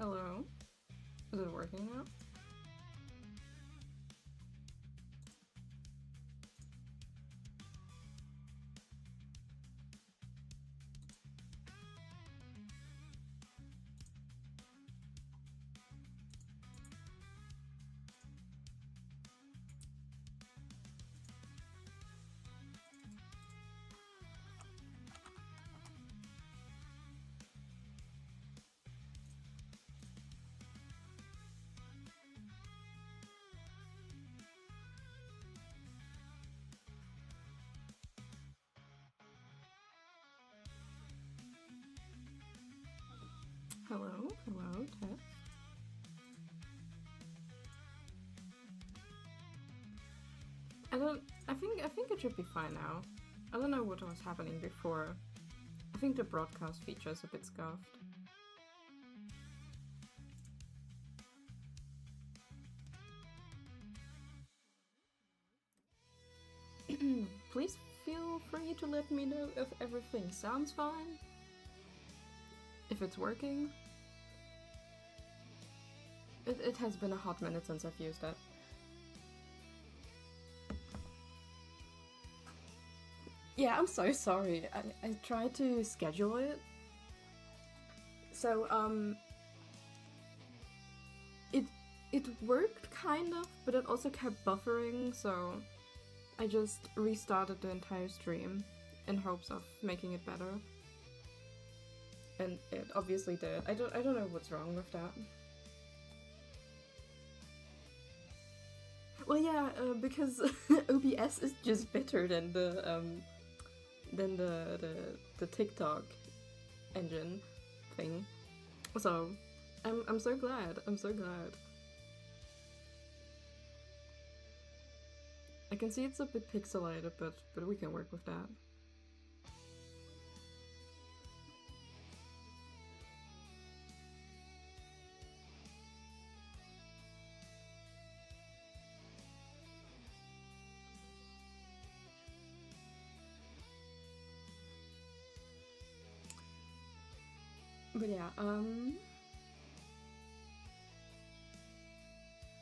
Hello? Is it working now? Hello? Hello, test. I think it should be fine now. I don't know what was happening before. I think the broadcast feature is a bit scuffed. Please feel free to let me know if everything sounds fine. If it's working. It has been a hot minute since I've used it. Yeah, I'm so sorry. I tried to schedule it. So, it worked kind of, but it also kept buffering, so I just restarted the entire stream in hopes of making it better. And it obviously did. I don't know what's wrong with that. Well, yeah, because OBS is just better than the TikTok engine thing. So, I'm so glad. I'm so glad. I can see it's a bit pixelated, but we can work with that. But yeah, I'm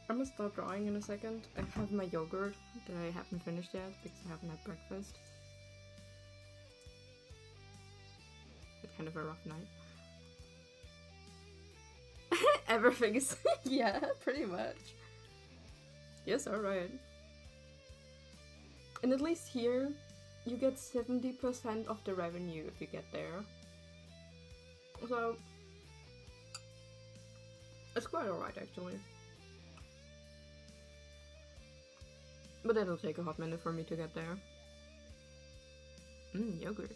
gonna start drawing in a second. I have my yogurt that I haven't finished yet because I haven't had breakfast. It's kind of a rough night. Everything is... yeah, pretty much. Yes, alright. And at least here, you get 70% of the revenue if you get there. So, it's quite alright actually. But it'll take a hot minute for me to get there. Yogurt.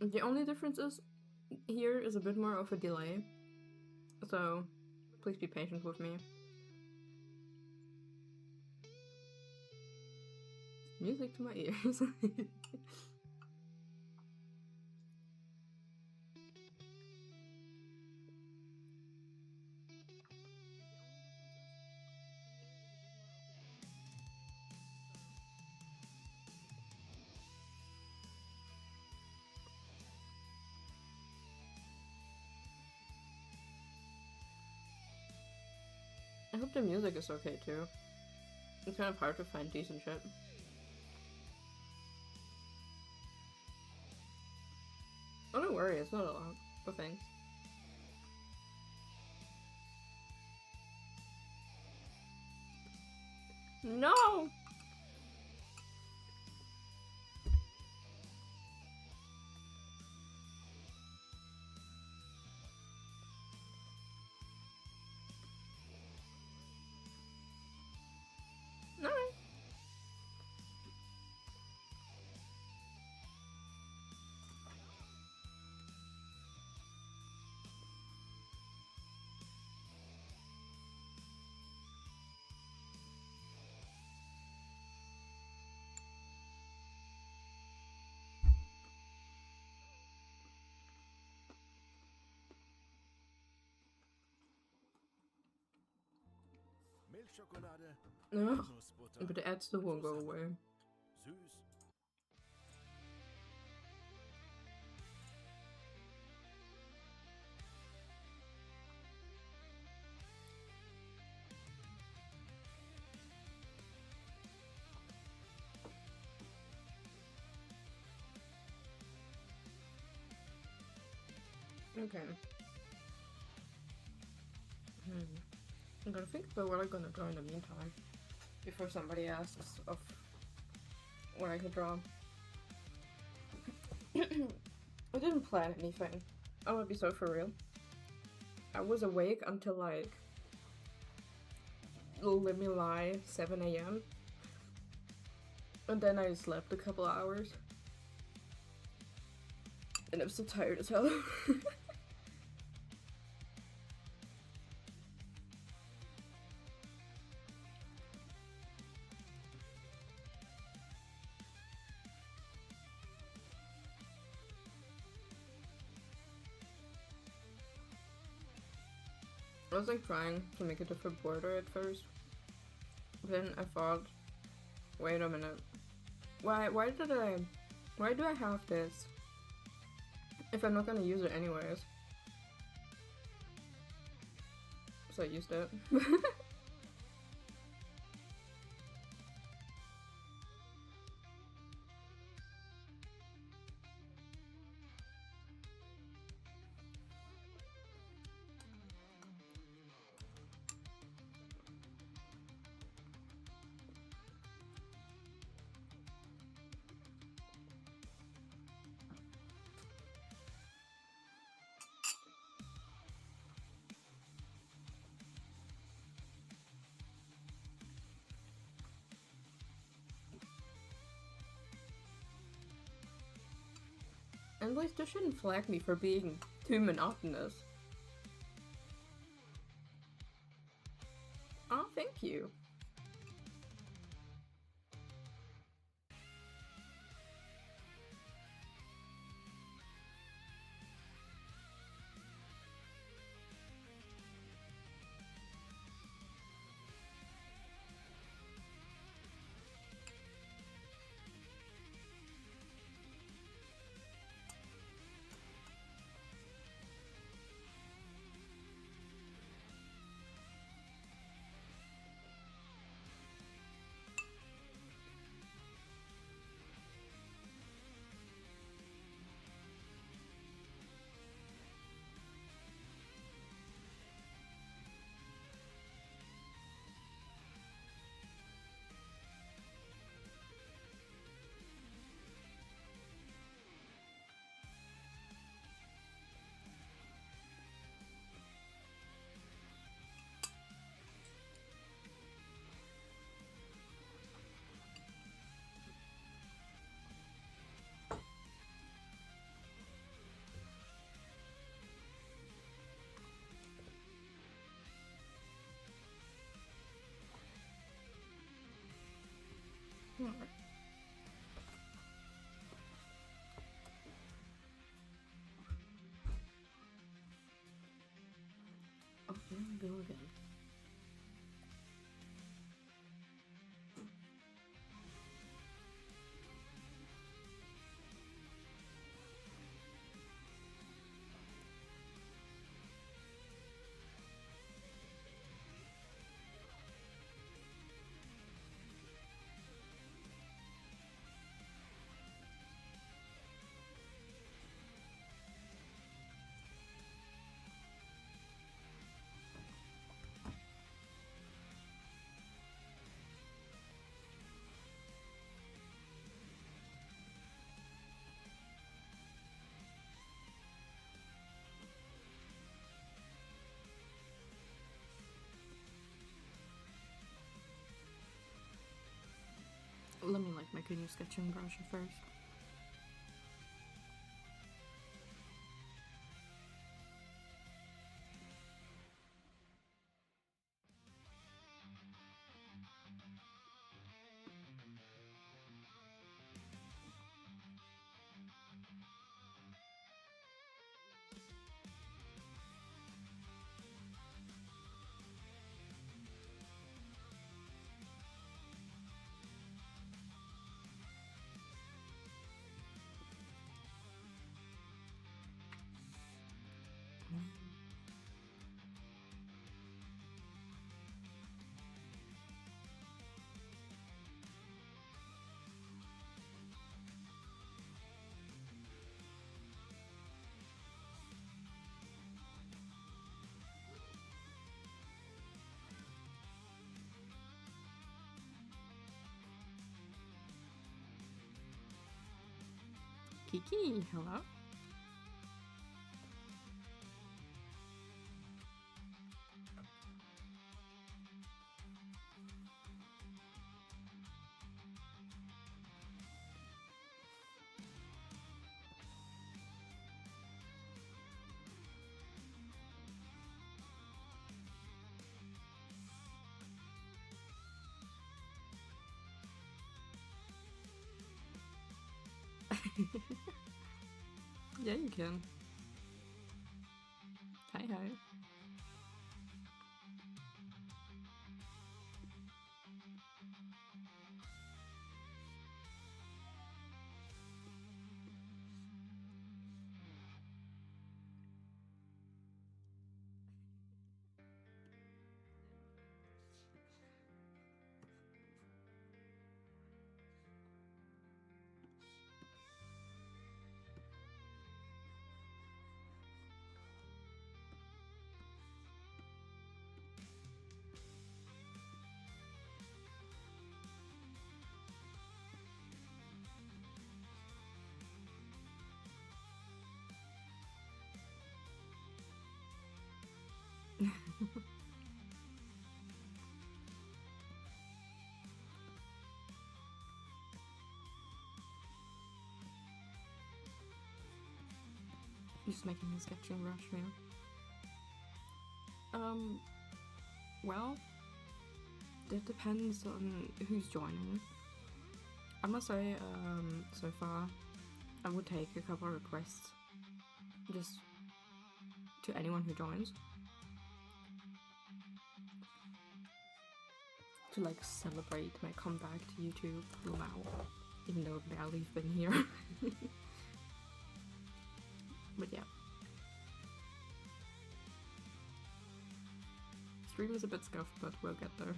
The only difference is, here is a bit more of a delay. So, please be patient with me. Music to my ears. I hope the music is okay too. It's kind of hard to find decent shit. Oh, don't worry, it's not a lot. But thanks. No! Alright. Milchschokolade, Ugh, Nussbutter, but the ads still won't go away. süß. Okay. I'm gonna think about what I'm gonna draw in the meantime. Before somebody asks of what I could draw. I didn't plan anything. I'm gonna be so for real. I was awake until like, let me lie, 7 AM. And then I slept a couple hours. And I'm so tired as hell. I was like trying to make a different border at first. Then I thought, wait a minute. Why do I have this if I'm not gonna use it anyways? So I used it. And at least this shouldn't flag me for being too monotonous. Oh, thank you. Oh, there we go again. Let me like make a new sketching brush at first. Kiki, hello. Yeah, you can. Hi, hi. Just making a sketching rush, man. Well, it depends on who's joining. I must say, so far, I would take a couple of requests, just to anyone who joins, to like celebrate my comeback to YouTube now, even though I've barely been here. But yeah. Stream is a bit scuffed, but we'll get there.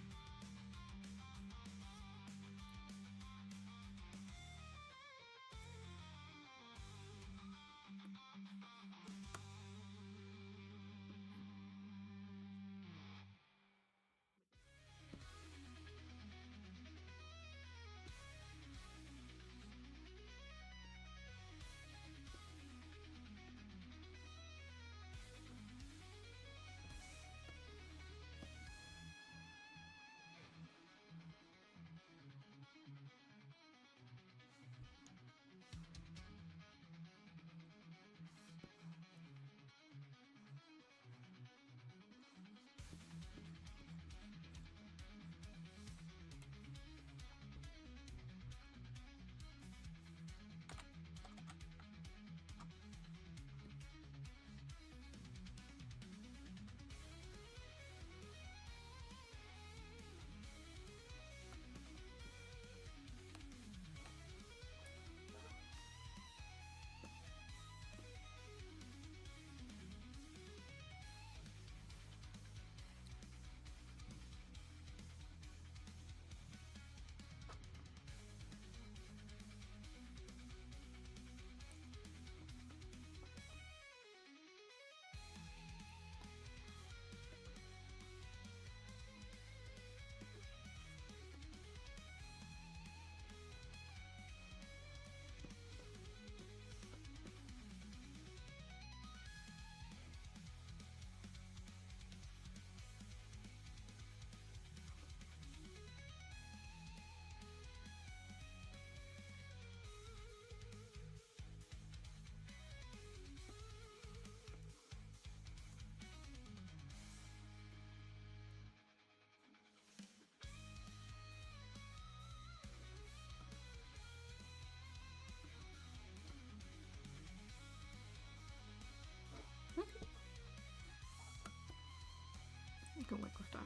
You can work with that.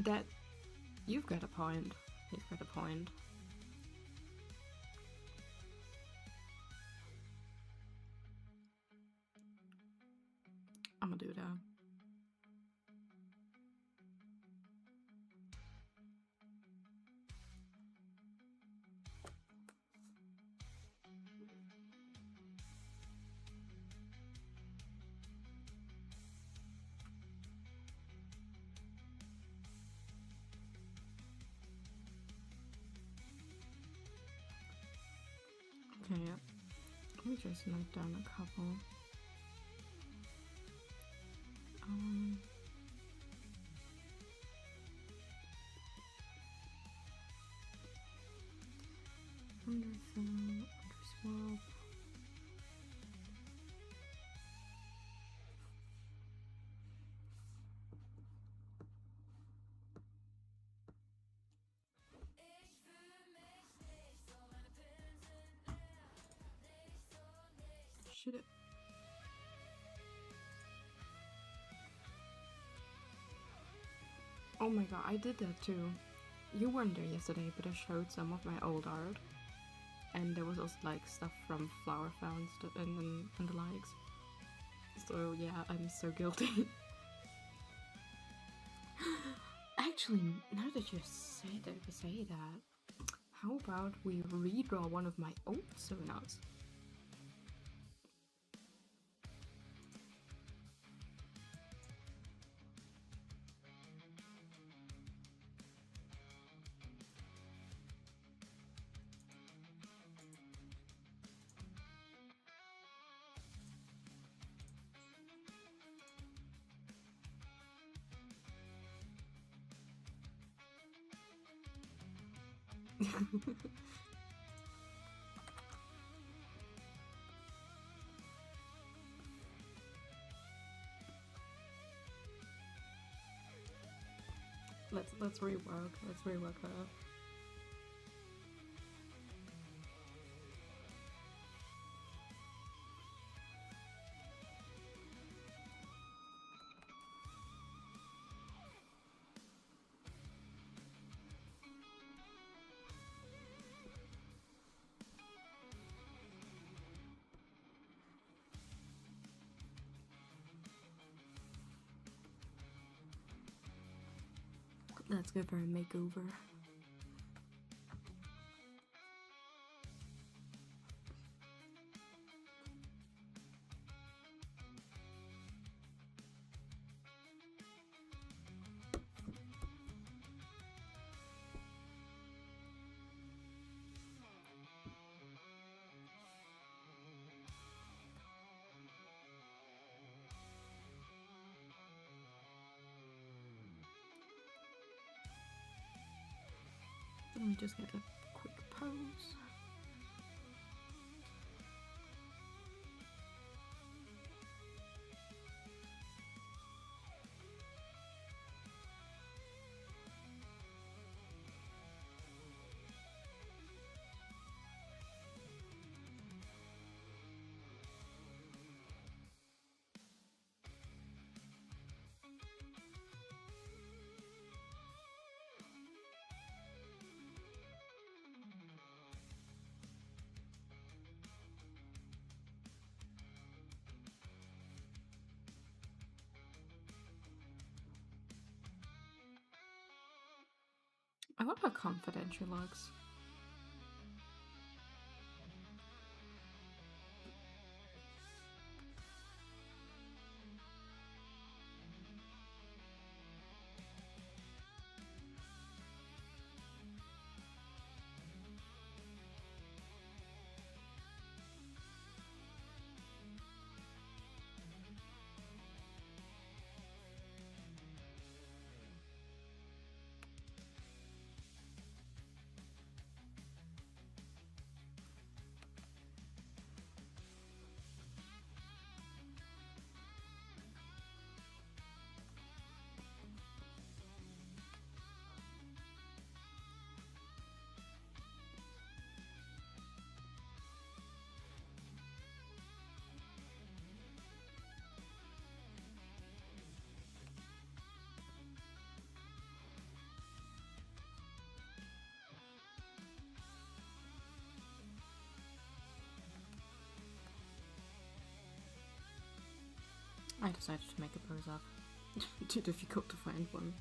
That you've got a point. You've got a point. I'm gonna do that. Okay, yeah. Let me just note down a couple. Underfill, underswap. Should it? Oh my god, I did that too. You weren't there yesterday, but I showed some of my old art. And there was also like stuff from Flower Founds and the likes. So yeah, I'm so guilty. Actually, now that you say that, how about we redraw one of my old Sonas? let's rework. Let's rework that. Let's go for a makeover. Let me just get a quick pose. I wonder how confident she looks. I decided to make a pose up. Too difficult to find one.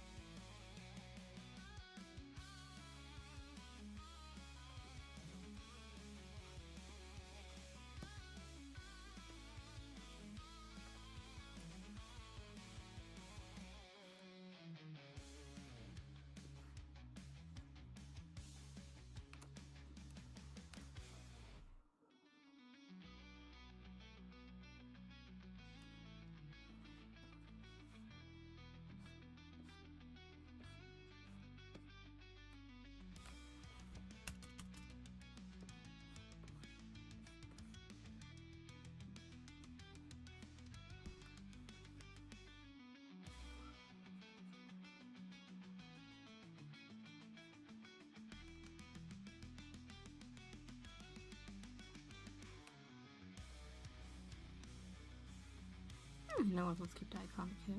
No one, let's keep the iconic here.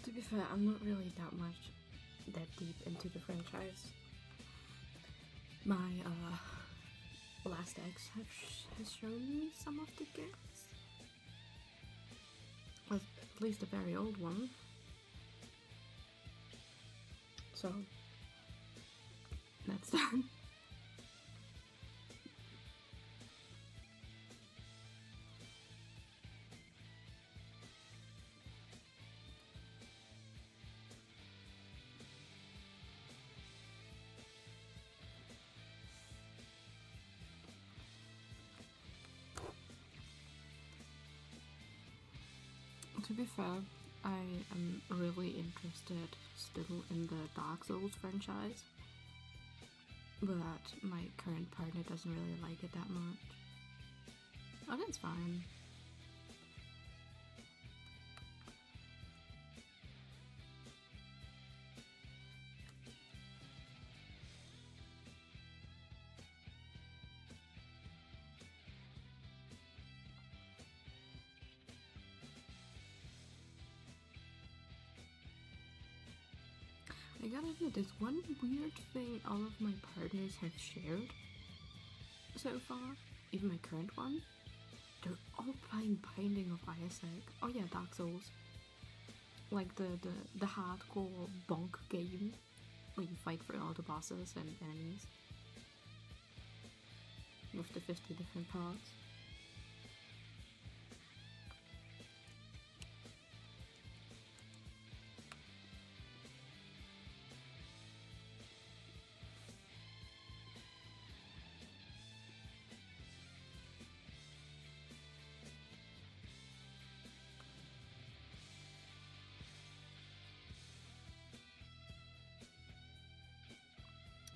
To be fair, I'm not really that deep into the franchise. My last ex has shown me some of the games, at least a very old one. So that's done. To be fair, I am really interested still in the Dark Souls franchise, but my current partner doesn't really like it that much. Oh, that's fine. I gotta admit, there's one weird thing all of my partners have shared so far, even my current one. They're all playing Binding of Isaac. Oh yeah, Dark Souls. like the hardcore bonk game where you fight for all the bosses and enemies with the 50 different parts.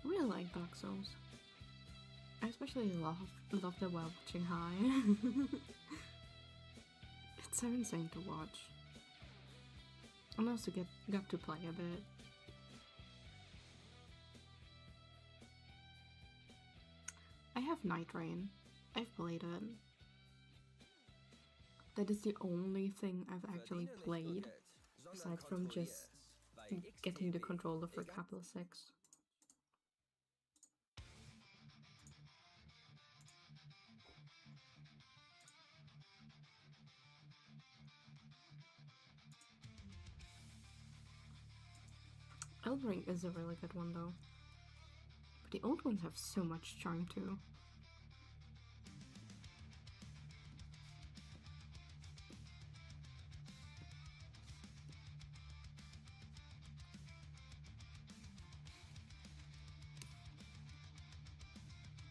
I really like Dark Souls. I especially love it while watching High. It's so insane to watch. And also got to play a bit. I have Night Rain. I've played it. That is the only thing I've actually played, aside from just getting the controller for Capital 6. Elden Ring is a really good one though. But the old ones have so much charm too.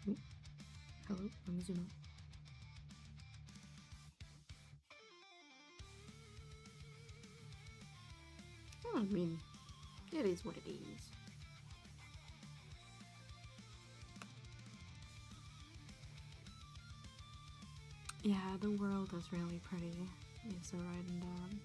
Ooh. Hello, I'm Zuma. Well, I mean, it is what it is. Yeah, the world is really pretty. You're so right in that.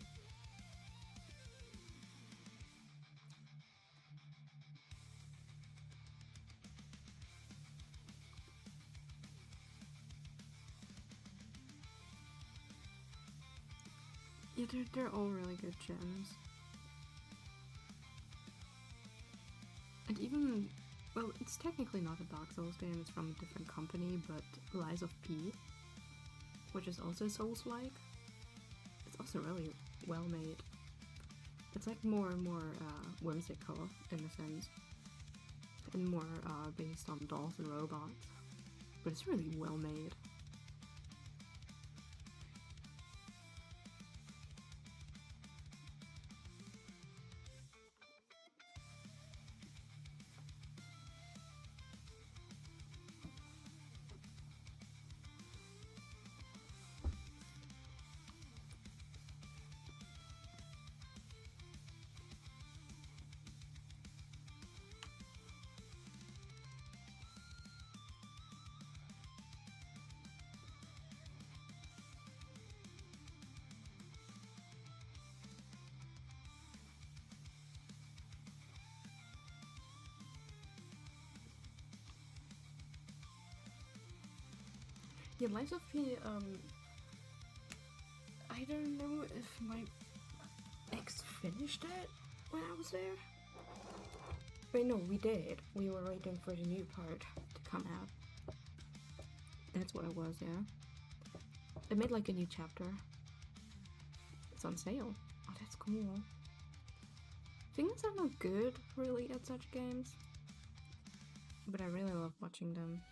Yeah, they're all really good gems. And even, well, it's technically not a Dark Souls game, it's from a different company, but Lies of P, which is also Souls-like. It's also really well made. It's like more and more whimsical in a sense, and more based on dolls and robots, but it's really well made. Yeah, Lies of P, I don't know if my ex finished it when I was there. Wait, no, we did. We were waiting for the new part to come out. That's what it was, yeah. They made like a new chapter. It's on sale. Oh, that's cool. Things are not good, really, at such games. But I really love watching them.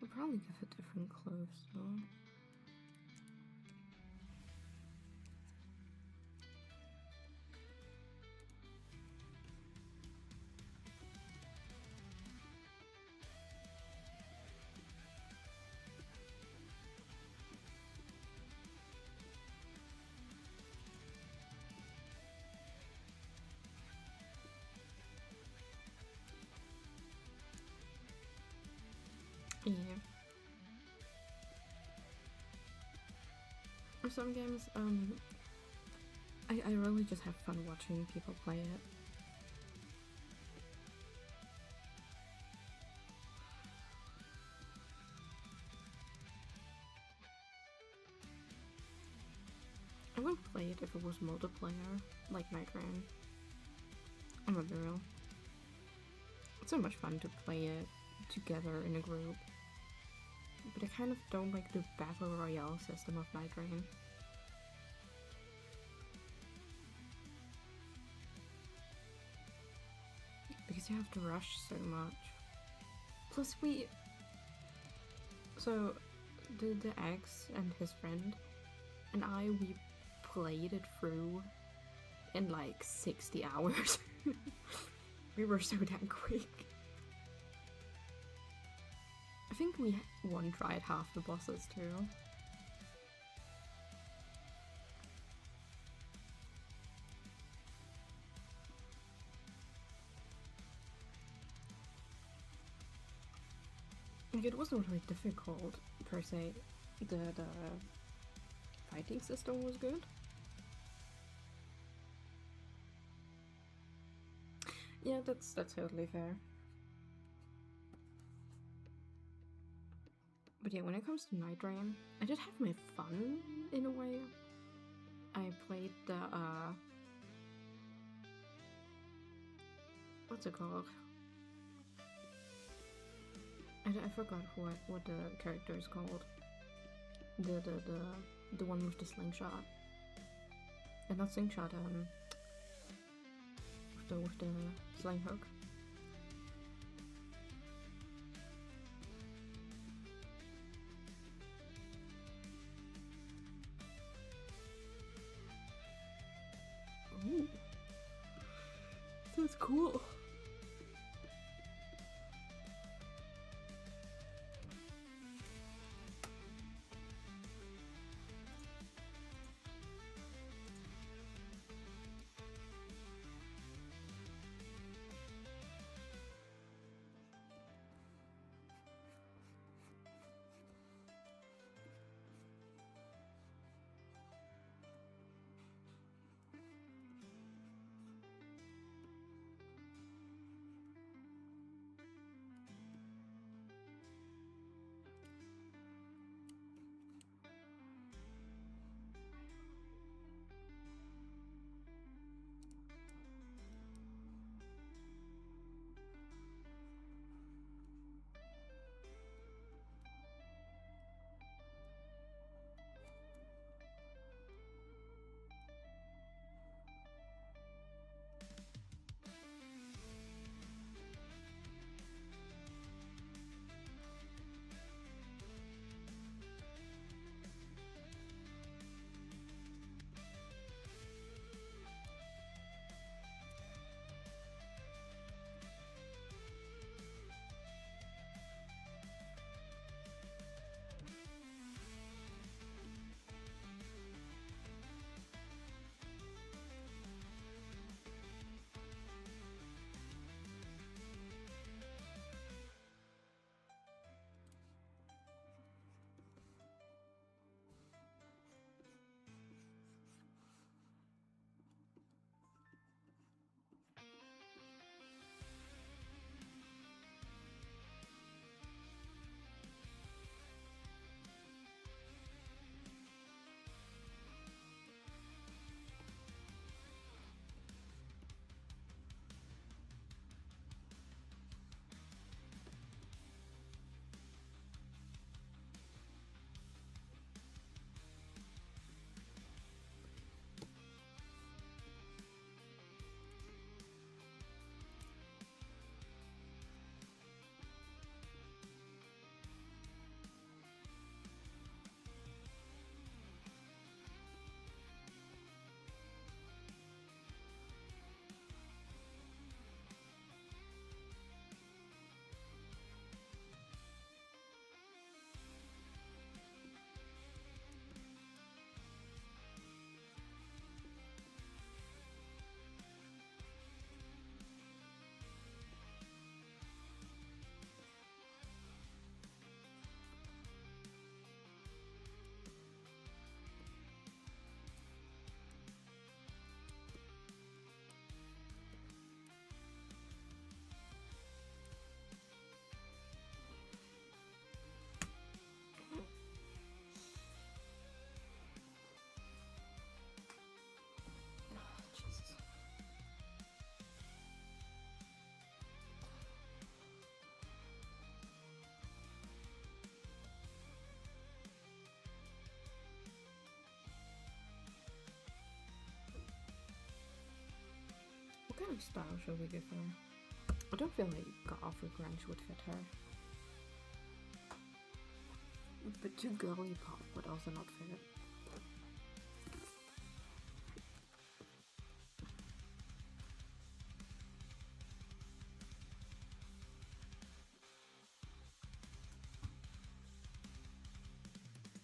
I'll probably give it different clothes though. Yeah. Some games, I really just have fun watching people play it. I would play it if it was multiplayer, like Night Rain. I'm gonna be real. It's so much fun to play it together in a group. But I kind of don't like the Battle Royale system of Night Rain. Because you have to rush so much. Plus so the ex and his friend and we played it through in like 60 hours. We were so damn quick. I think we one-tried half the bosses too. Like, it wasn't really difficult per se. The fighting system was good. Yeah, that's totally fair. But yeah, when it comes to Night Rain, I did have my fun in a way. I played the what's it called? I forgot what the character is called. The one with the slingshot. And not slingshot, with the sling hook. Ooh. That's cool. What kind of style should we give her? I don't feel like goth or grunge would fit her. But too girly pop would also not fit.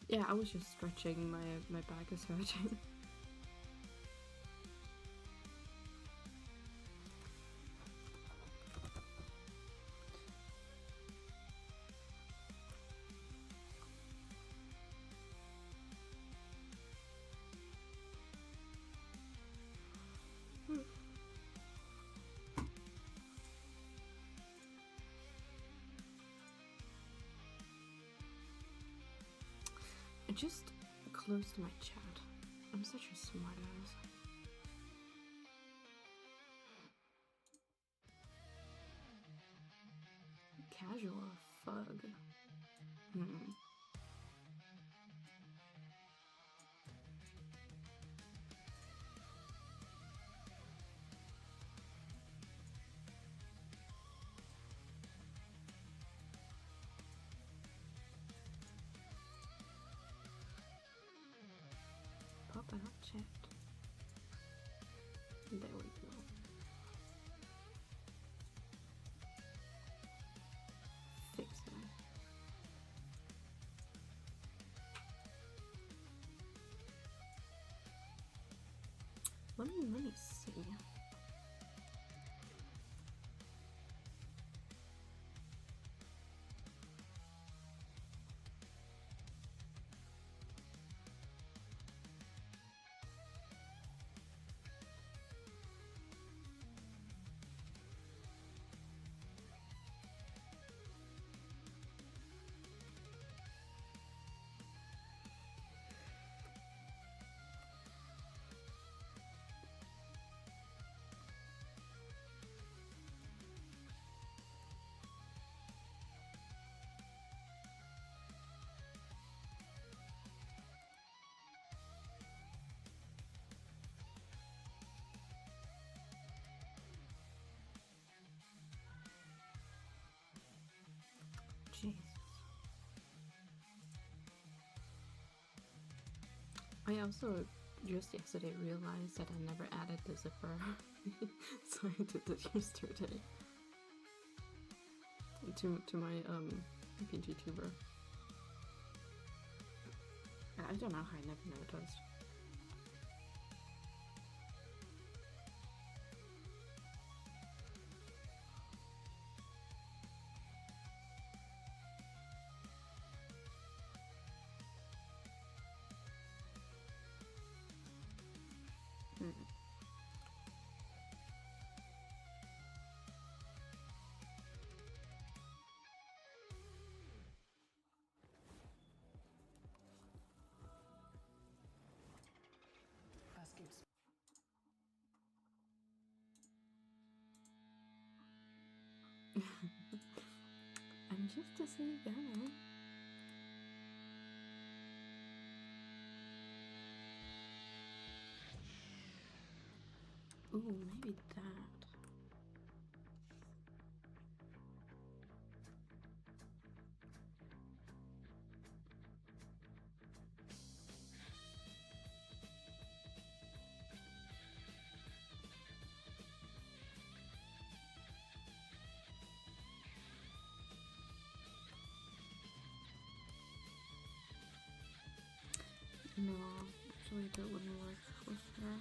Yeah, I was just stretching, my back is hurting. I just closed my chat. I'm such a smart ass. Casual or fug? Pop it up, chat. There we go. Fix it. Let me see. Jesus. I also just yesterday realized that I never added the zipper, so I did it yesterday to my PG tuber. I don't know how I never noticed. I'm just a silly girl. Ooh, maybe that. No, actually that wouldn't work with her.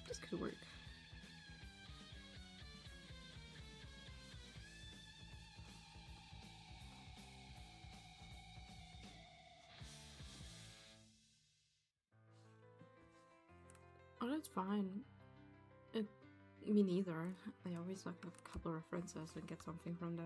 This could work. Oh, that's fine. Me neither. I always look up a couple references and get something from there.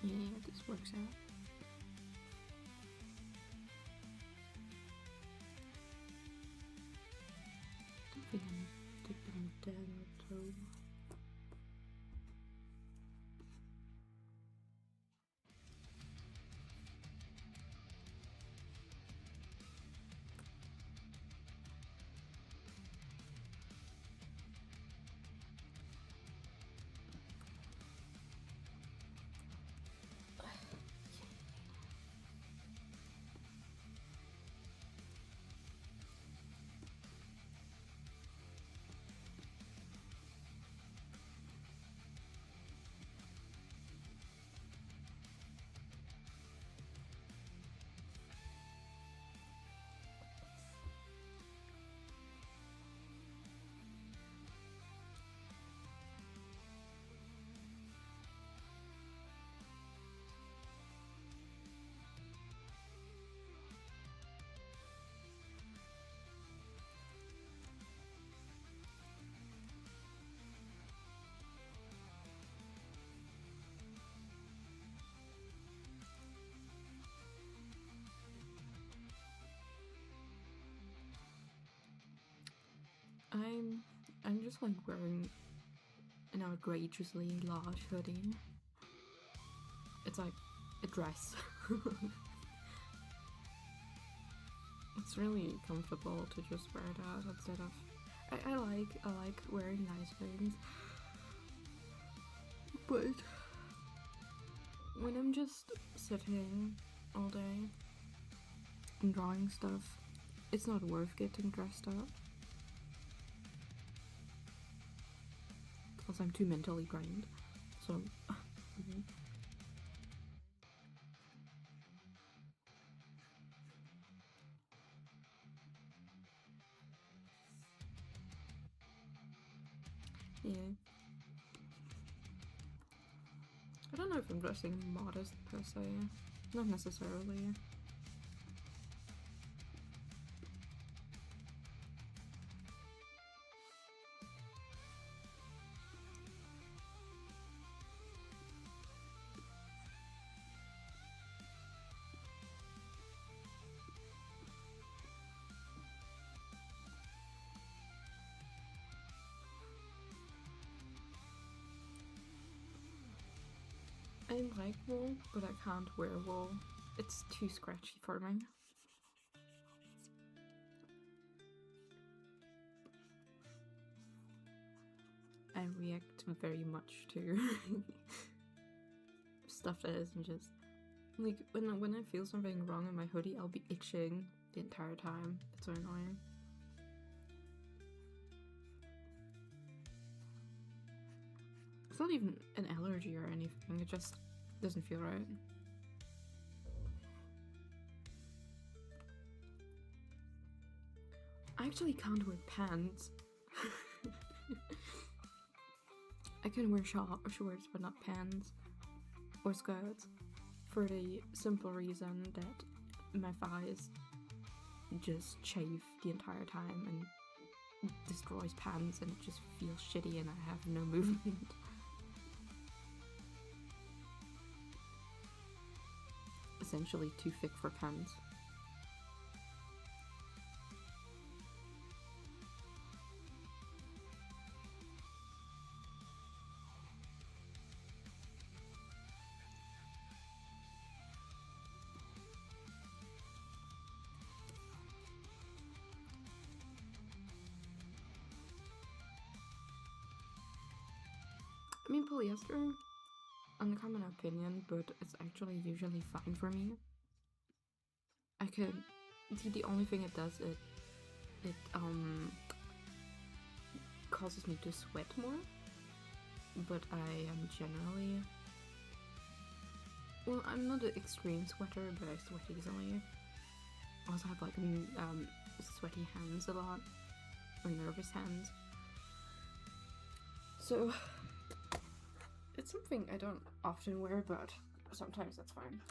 Yeah, this works out. I don't think I'm taking down at all. I'm just like wearing an outrageously large hoodie. It's like a dress. It's really comfortable to just wear that instead of. I like wearing nice things, but when I'm just sitting all day and drawing stuff, it's not worth getting dressed up. Because I'm too mentally drained. So. Yeah. I don't know if I'm dressing modest per se. Not necessarily. I like wool, but I can't wear wool. It's too scratchy for me. I react very much to stuff that isn't just like when I feel something wrong in my hoodie, I'll be itching the entire time. It's so annoying. It's not even an allergy or anything. It just Doesn't feel right. I actually can't wear pants. I can wear shorts, but not pants or skirts, for the simple reason that my thighs just chafe the entire time and destroys pants, and it just feels shitty and I have no movement. Essentially too thick for pants. I mean, polyester, uncommon opinion, but it's actually usually fine for me. I could see the only thing it does, it causes me to sweat more, but I am generally, well, I'm not an extreme sweater, but I sweat easily. I also have like sweaty hands a lot, or nervous hands. So it's something I don't often wear, but sometimes that's fine.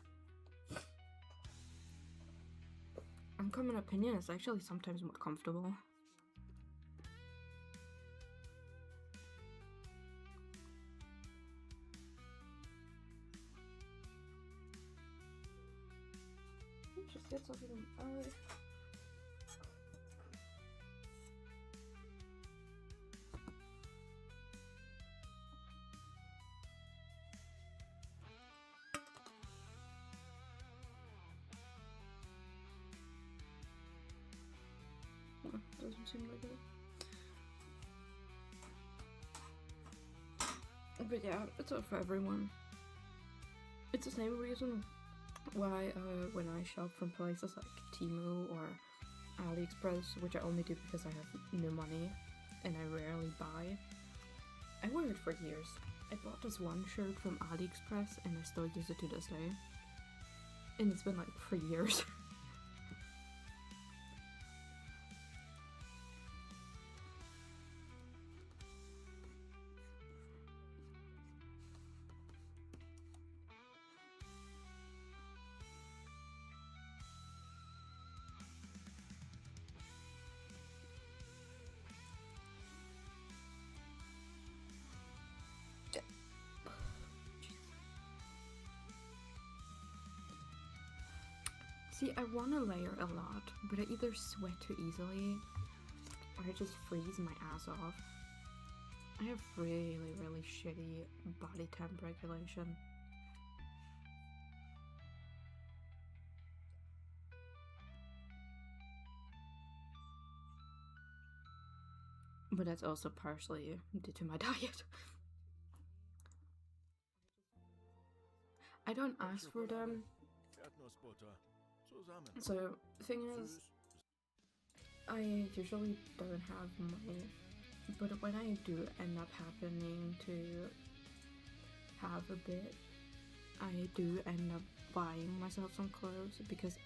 Uncommon opinion is actually sometimes more comfortable. Just get something out. Doesn't seem like it. But yeah, it's not for everyone. It's the same reason why when I shop from places like Temu or AliExpress, which I only do because I have no money and I rarely buy, I wear it for years. I bought this one shirt from AliExpress and I still use it to this day. And it's been like 3 years. See, I want to layer a lot, but I either sweat too easily or I just freeze my ass off. I have really, really shitty body temp regulation. But that's also partially due to my diet. I don't ask for them. So, the thing is, I usually don't have money, but when I do end up happening to have a bit, I do end up buying myself some clothes, because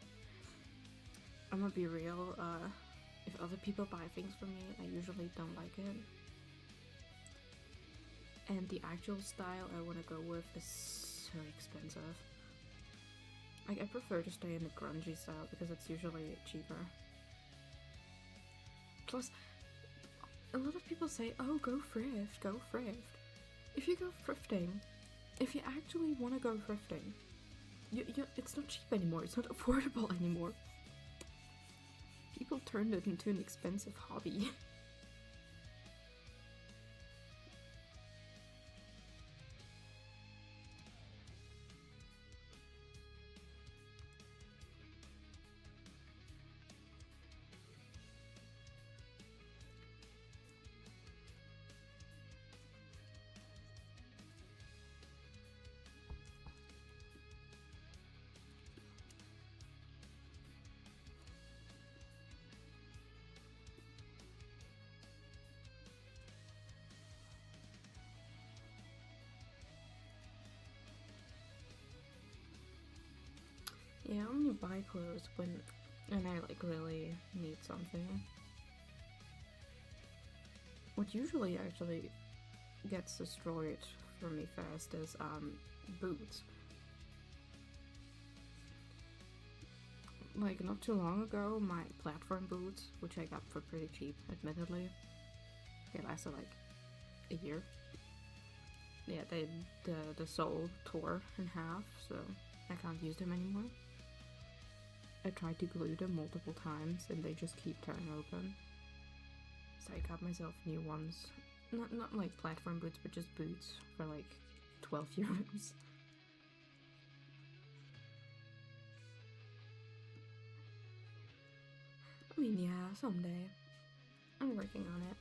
I'm gonna be real, if other people buy things for me, I usually don't like it. And the actual style I want to go with is so expensive. Like, I prefer to stay in the grungy style because it's usually cheaper. Plus, a lot of people say, oh, go thrift, go thrift. If you go thrifting, if you actually want to go thrifting, it's not cheap anymore, it's not affordable anymore. People turned it into an expensive hobby. Yeah, I only buy clothes when I like really need something. What usually actually gets destroyed for me fast is boots. Like not too long ago, my platform boots, which I got for pretty cheap, admittedly, they lasted like a year. Yeah, the sole tore in half, so I can't use them anymore. I tried to glue them multiple times and they just keep tearing open. So I got myself new ones. Not like platform boots, but just boots for like 12 euros. I mean, yeah, someday. I'm working on it.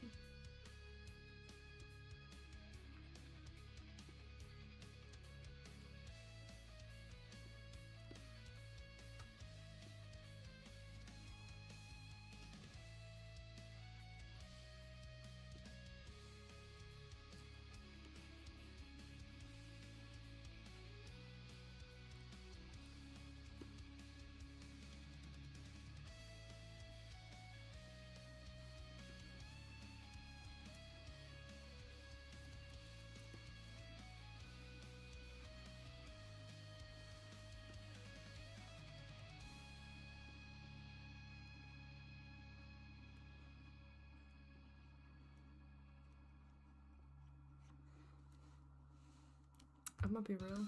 I'm gonna be real.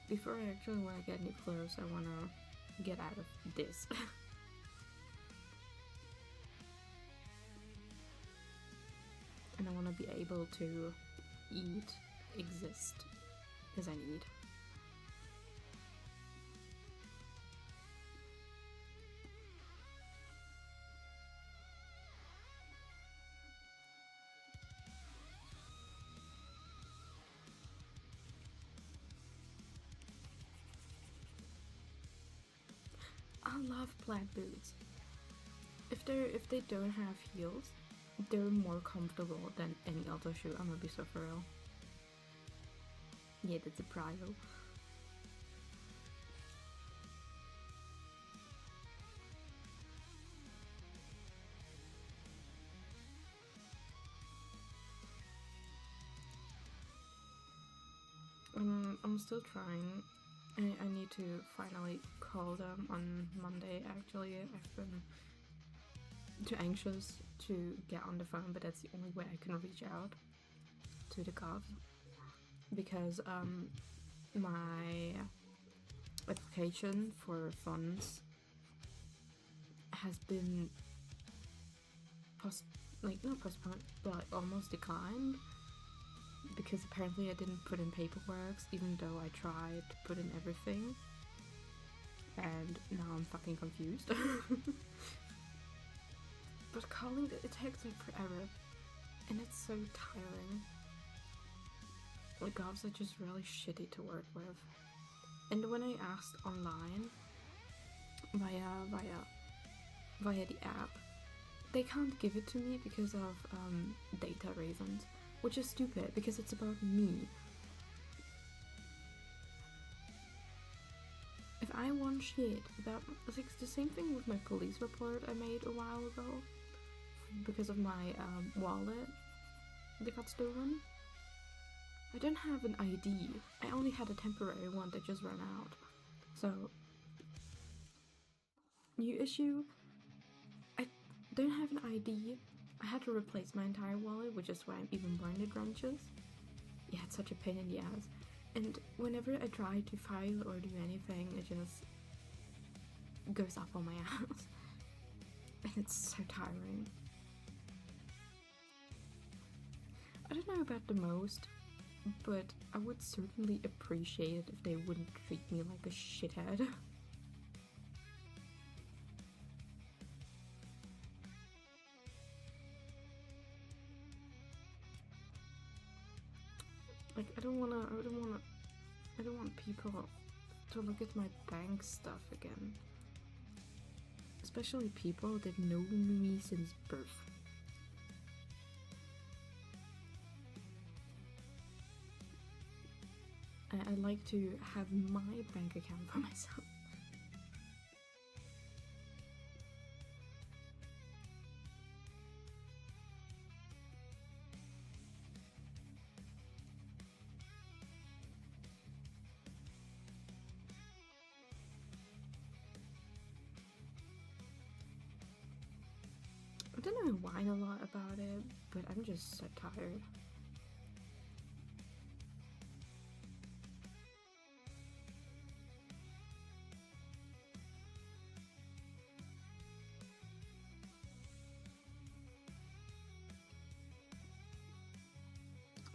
Before I actually want to get new clothes, I want to get out of this. And I want to be able to eat, exist, because I need. I love plaid boots. If they don't have heels, they're more comfortable than any other shoe. I'm gonna be so for real. Yeah, that's a prio. I'm still trying. I need to finally call them on Monday. Actually, I've been too anxious to get on the phone, but that's the only way I can reach out to the cops, because my application for funds has been not postponed, but like almost declined, because apparently I didn't put in paperwork, even though I tried to put in everything, and now I'm fucking confused. But calling it takes like forever, and it's so tiring. Like, gobs are just really shitty to work with. And when I asked online via the app, they can't give it to me because of data reasons, which is stupid because it's about me. If I want shit about, it's like the same thing with my police report I made a while ago because of my wallet that got stolen. I don't have an ID. I only had a temporary one that just ran out. So, new issue, I don't have an ID. I had to replace my entire wallet, which is why I'm even wearing the drenches. Yeah, it's such a pain in the ass. And whenever I try to file or do anything, it just goes up on my ass. And it's so tiring. I don't know about the most, but I would certainly appreciate if they wouldn't treat me like a shithead. Like, I don't want people to look at my bank stuff again. Especially people that know me since birth. I like to have my bank account for myself. don't know whine a lot about it, but I'm just so tired.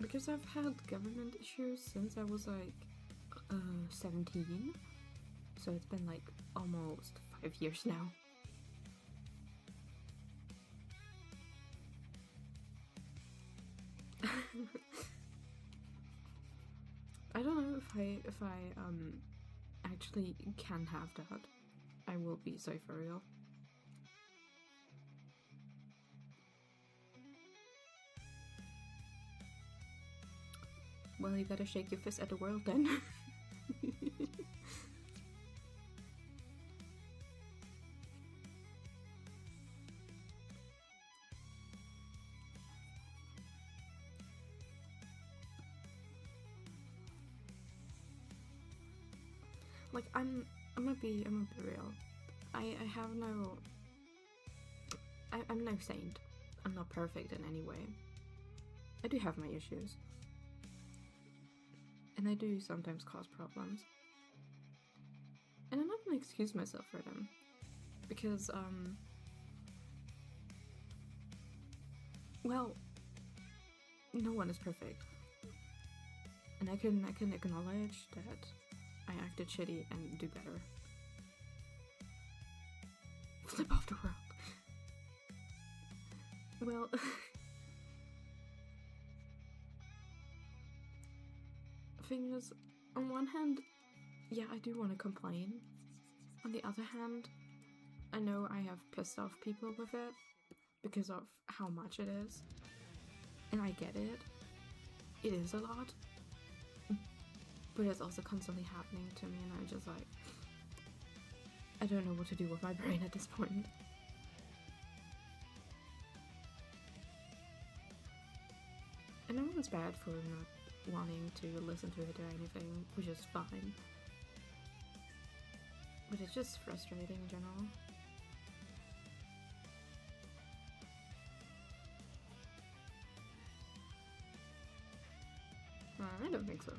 Because I've had government issues since I was like 17, so it's been like almost 5 years now. I don't know if I actually can have that. I will be so for real. Well, you gotta shake your fist at the world then. Like, I'm gonna be real. I have no... I'm no saint. I'm not perfect in any way. I do have my issues. And I do sometimes cause problems. And I'm not gonna excuse myself for them. Because, well, no one is perfect. And I can acknowledge that I acted shitty and do better. Flip off the world. Well, thing is, on one hand, yeah, I do want to complain. On the other hand, I know I have pissed off people with it because of how much it is. And I get it. It is a lot. But it's also constantly happening to me, and I'm just like, I don't know what to do with my brain at this point. And no one's bad for not wanting to listen to it or anything, which is fine. But it's just frustrating in general. I don't think so.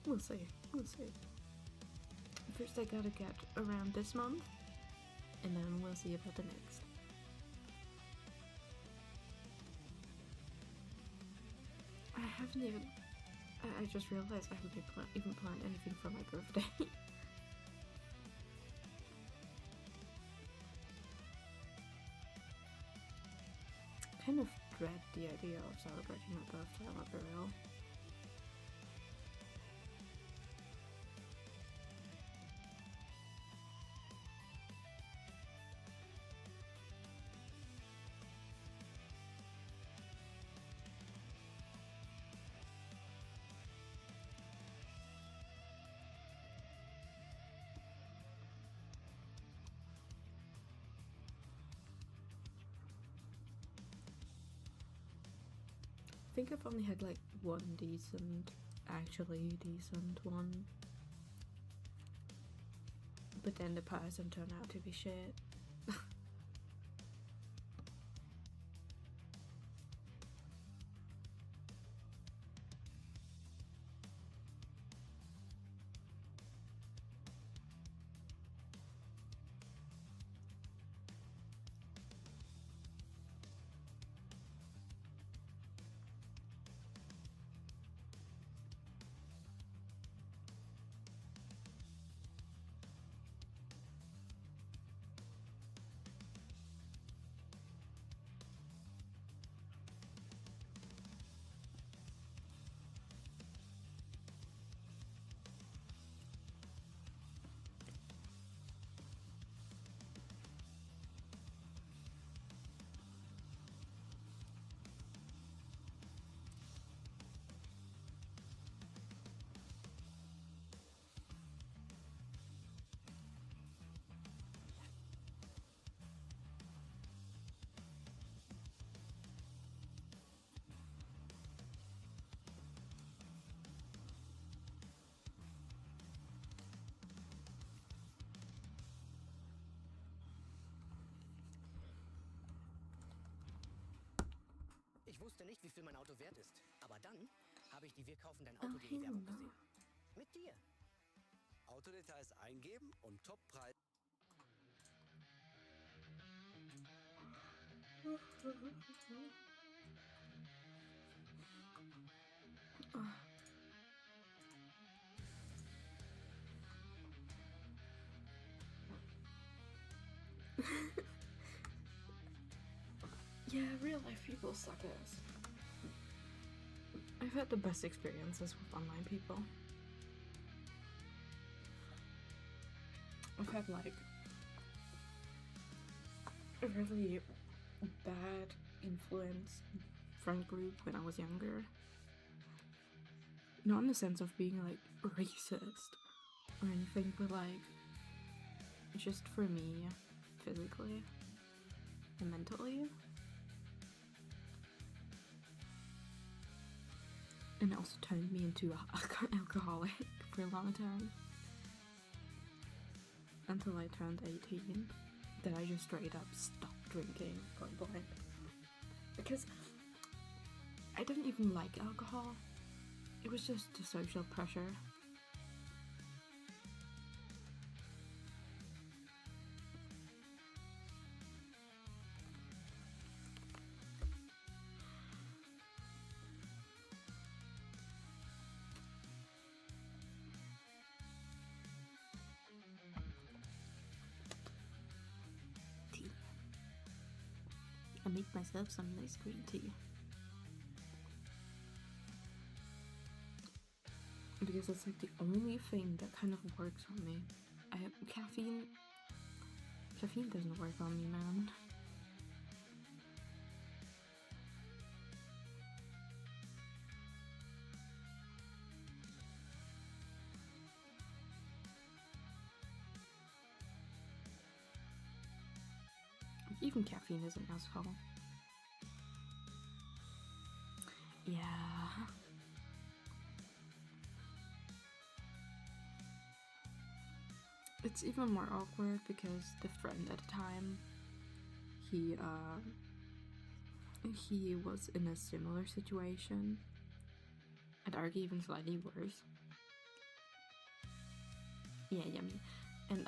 We'll see. We'll see. First I gotta get around this month, and then we'll see about the next. I haven't even... I just realized I haven't even planned anything for my birthday. Kind of dread the idea of celebrating my birthday on my real. I think I've only had like one actually decent one. But then the person turned out to be shit. wusste nicht, wie viel mein Auto wert ist. Aber dann habe ich die Wir kaufen dein Auto.de Werbung gesehen. Mit dir. Autodetails eingeben und Toppreis. Yeah, real life people suck ass. I've had the best experiences with online people. I've had like a really bad influence friend group when I was younger. Not in the sense of being like racist or anything, but like just for me, physically and mentally. And it also turned me into an alcoholic for a long time. Until I turned 18. Then I just straight up stopped drinking point blank. Because I didn't even like alcohol. It was just the social pressure. Tea. I make myself some nice green tea. Because it's like the only thing that kind of works on me. Caffeine doesn't work on me, man. Even caffeine is an asshole. Yeah. It's even more awkward because the friend at the time, he was in a similar situation. I'd argue even slightly worse. Yeah, yummy. And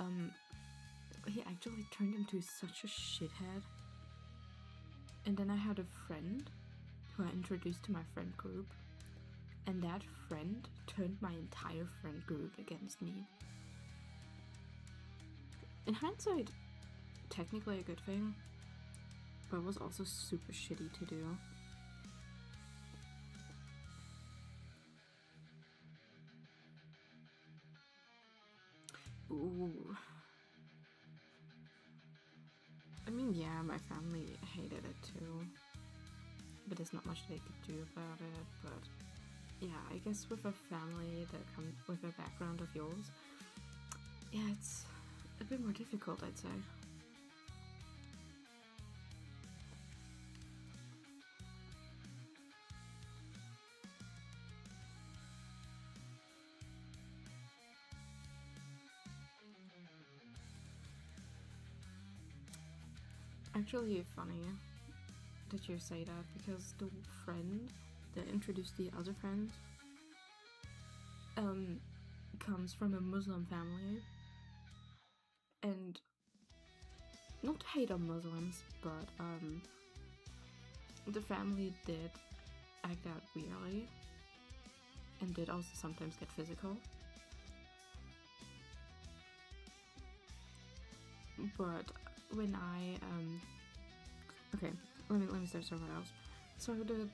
he actually turned into such a shithead. And then I had a friend who I introduced to my friend group, and that friend turned my entire friend group against me. In hindsight, technically a good thing, but it was also super shitty to do. Ooh. I mean, yeah, my family hated it too, but there's not much they could do about it. But yeah, I guess with a family that comes with a background of yours, yeah, it's a bit more difficult, I'd say. Actually funny that you say that, because the friend that introduced the other friend comes from a Muslim family, and not to hate on Muslims, but the family did act out weirdly and did also sometimes get physical. But when I okay, let me start somewhere else. So the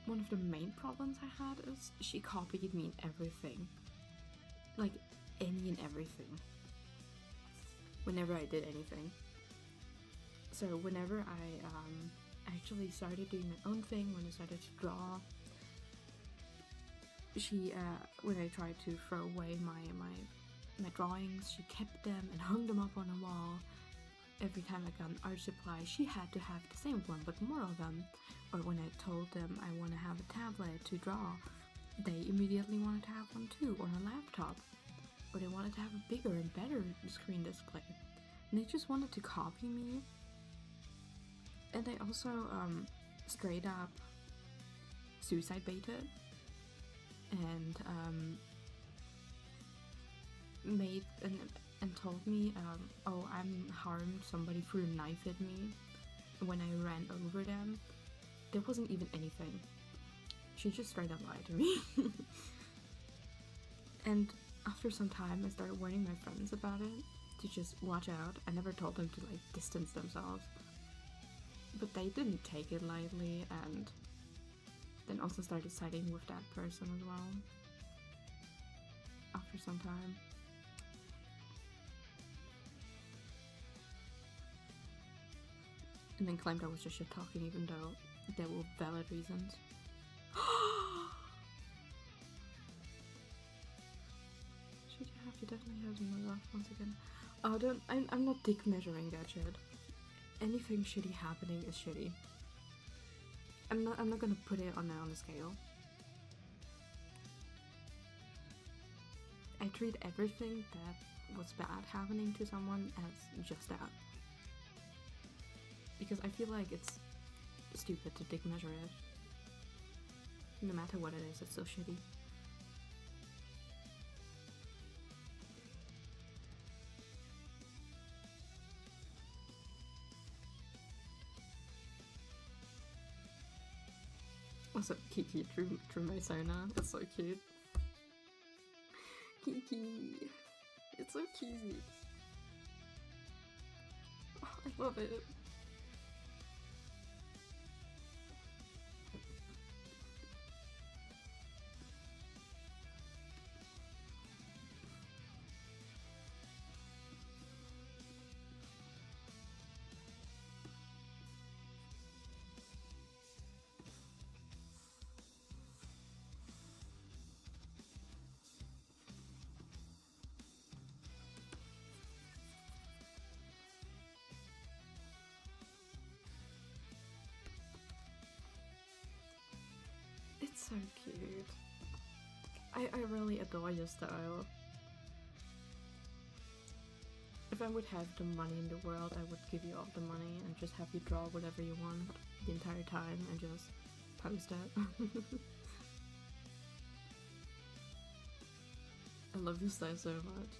one of the main problems I had is she copied me in everything, like any and everything. Whenever I did anything. So whenever I actually started doing my own thing, when I started to draw, she when I tried to throw away my drawings, she kept them and hung them up on a wall. Every time I got an art supply, she had to have the same one, but more of them. Or when I told them I want to have a tablet to draw, they immediately wanted to have one too, or a laptop. Or they wanted to have a bigger and better screen display. And they just wanted to copy me. And they also straight up suicide baited and made and told me, oh, I'm harmed, somebody threw a knife at me when I ran over them. There wasn't even anything. She just straight up lied to me. And after some time I started warning my friends about it, to just watch out. I never told them to like distance themselves. But they didn't take it lightly, and then also started siding with that person as well. After some time. And then claimed I was just shit talking even though there were valid reasons. Should you have? You definitely have some love once again. Oh, don't. I'm not dick measuring that shit. Anything shitty happening is shitty. I'm not gonna put it on a scale. I treat everything that was bad happening to someone as just that. Because I feel like it's stupid to dick measure it. No matter what it is, it's so shitty. Also, Kiki drew my Sona. It's so cute. Kiki! It's so cheesy. Oh, I love it. It's so cute. I really adore your style. If I would have the money in the world, I would give you all the money and just have you draw whatever you want the entire time and just post it. I love your style so much.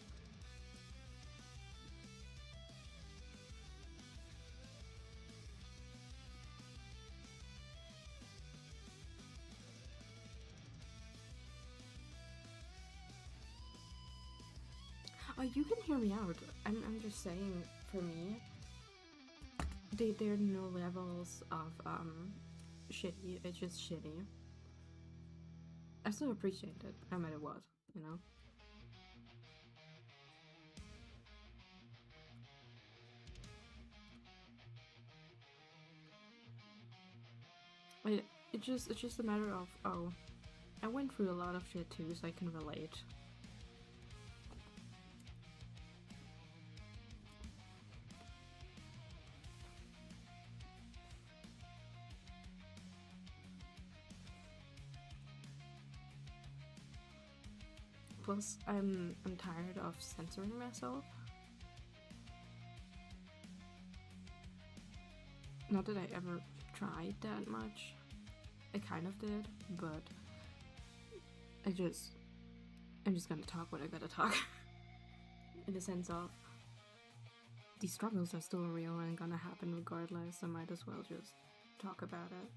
Oh, you can hear me out. I'm just saying, for me, there are no levels of shitty. It's just shitty. I still appreciate it, no matter what, you know. It's just a matter of, oh, I went through a lot of shit too, so I can relate. Plus, I'm tired of censoring myself. Not that I ever tried that much. I kind of did, but I'm just gonna talk what I gotta talk. In the sense of, these struggles are still real and gonna happen regardless, so might as well just talk about it.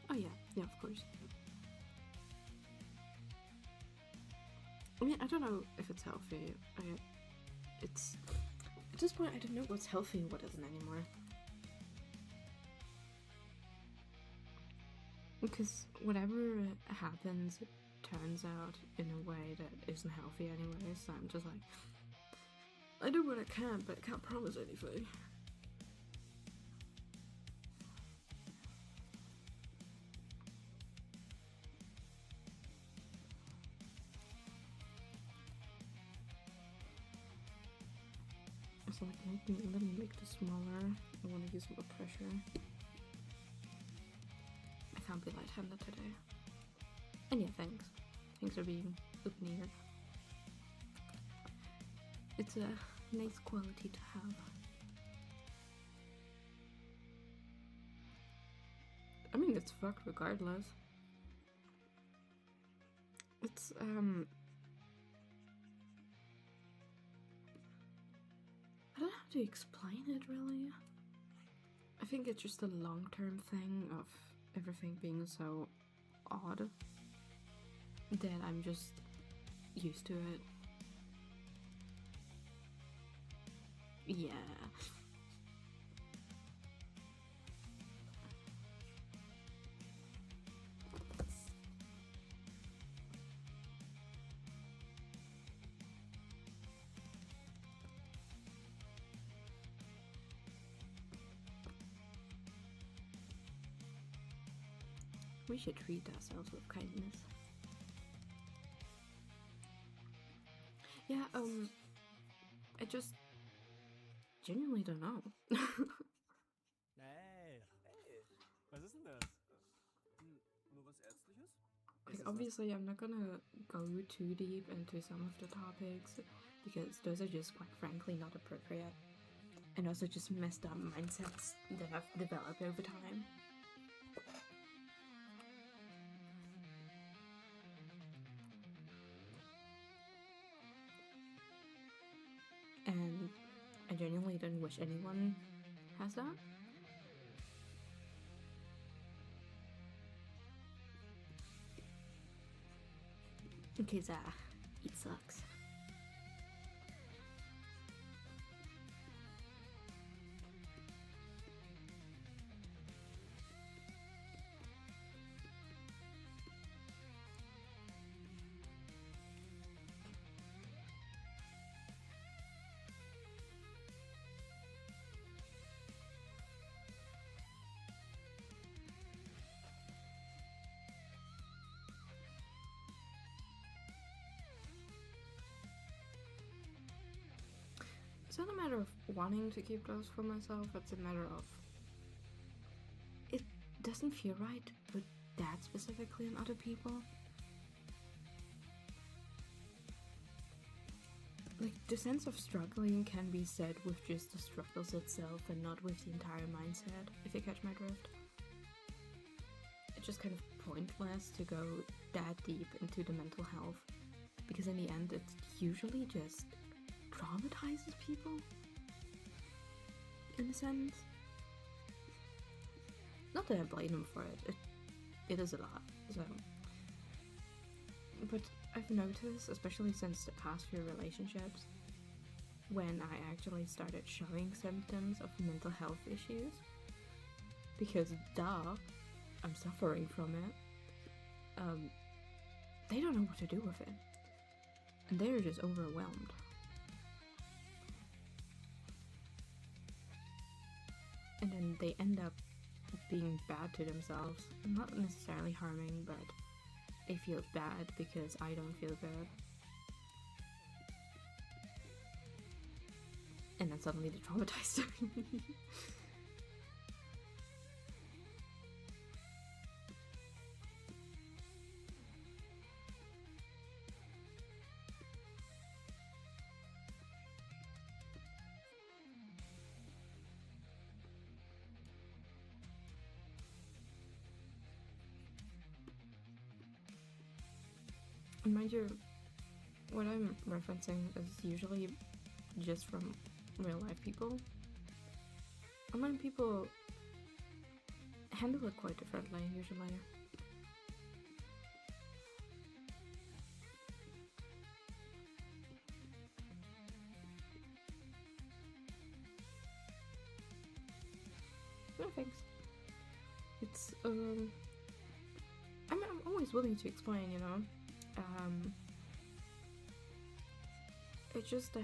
Oh yeah, of course. I mean, I don't know if it's healthy. It's at this point I don't know what's healthy and what isn't anymore. Because whatever happens, it turns out in a way that isn't healthy anyway, so I'm just like, I do what I can, but I can't promise anything. So like, let me make this smaller. I want to use more pressure. I can't be light-handed today. And yeah, thanks. Thanks for being with me here. It's a nice quality to have. I mean, it's fucked regardless. It's, I don't know how to explain it, really. I think it's just a long-term thing of everything being so odd that I'm just used to it. Yeah. We should treat ourselves with kindness. Yeah, I just genuinely don't know. Hey, was ist denn das? Nur was Ärztliches? Like, obviously, I'm not gonna go too deep into some of the topics because those are just, quite frankly, not appropriate. And also just messed up mindsets that I've developed over time. And I genuinely don't wish anyone has that. Because it sucks. It's not a matter of wanting to keep those for myself, it's a matter of it doesn't feel right to put that specifically on other people. Like, the sense of struggling can be said with just the struggles itself and not with the entire mindset, if you catch my drift. It's just kind of pointless to go that deep into the mental health, because in the end it usually just traumatizes people, in a sense. Not that I blame them for it, it is a lot, so. But I've noticed, especially since the past few relationships, when I actually started showing symptoms of mental health issues, because duh, I'm suffering from it, they don't know what to do with it, and they're just overwhelmed. And then they end up being bad to themselves. Not necessarily harming, but they feel bad because I don't feel good. And then suddenly they're traumatized. Mind you, what I'm referencing is usually just from real life people. Online people handle it quite differently, usually. No thanks. It's always willing to explain, you know. It's just that,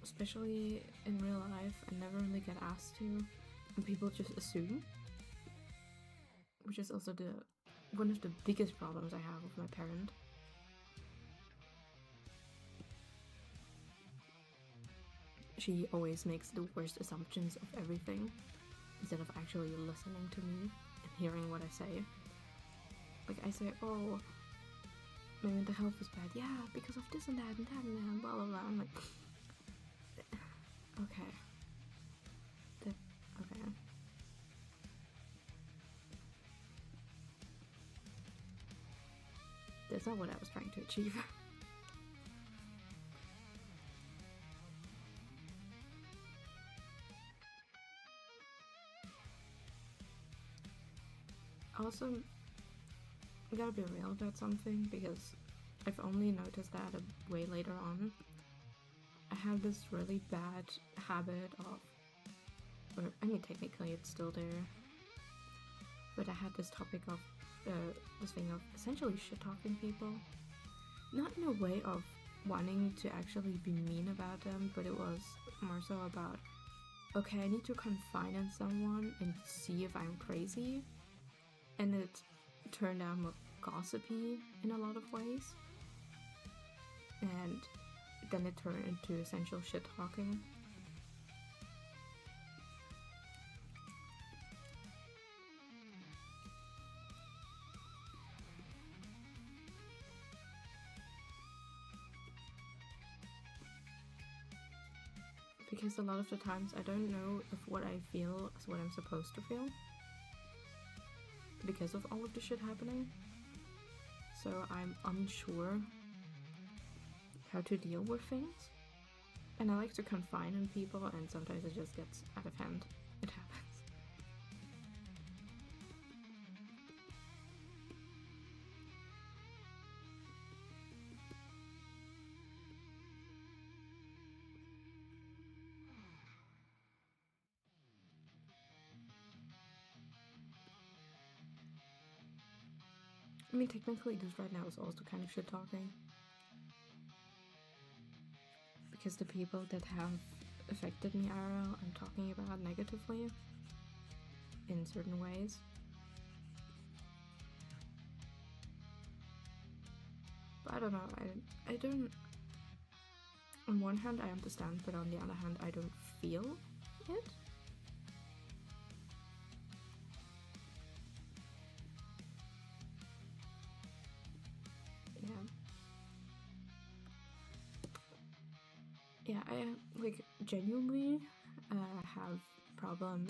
especially in real life, I never really get asked to, and people just assume, which is also one of the biggest problems I have with my parent. She always makes the worst assumptions of everything, instead of actually listening to me and hearing what I say. Like, I say, oh, my mental health is bad. Yeah, because of this and that and that and that, blah blah blah. I'm like, okay. Okay. That's not what I was trying to achieve. Also, I gotta be real about something, because I've only noticed that way later on. I have this really bad habit of, or I mean technically it's still there, but I had this topic of, this thing of essentially shit-talking people. Not in a way of wanting to actually be mean about them, but it was more so about, okay, I need to confide in someone and see if I'm crazy. And it turned out more gossipy in a lot of ways. And then it turned into essential shit-talking. Because a lot of the times I don't know if what I feel is what I'm supposed to feel, because of all of the shit happening. So I'm unsure how to deal with things. And I like to confide in people, and sometimes it just gets out of hand. It happens. I mean, technically this right now is also kind of shit talking. Because the people that have affected me IRL, I'm talking about negatively in certain ways. But I don't know, I don't... On one hand I understand, but on the other hand I don't feel it. Yeah, I like genuinely have problems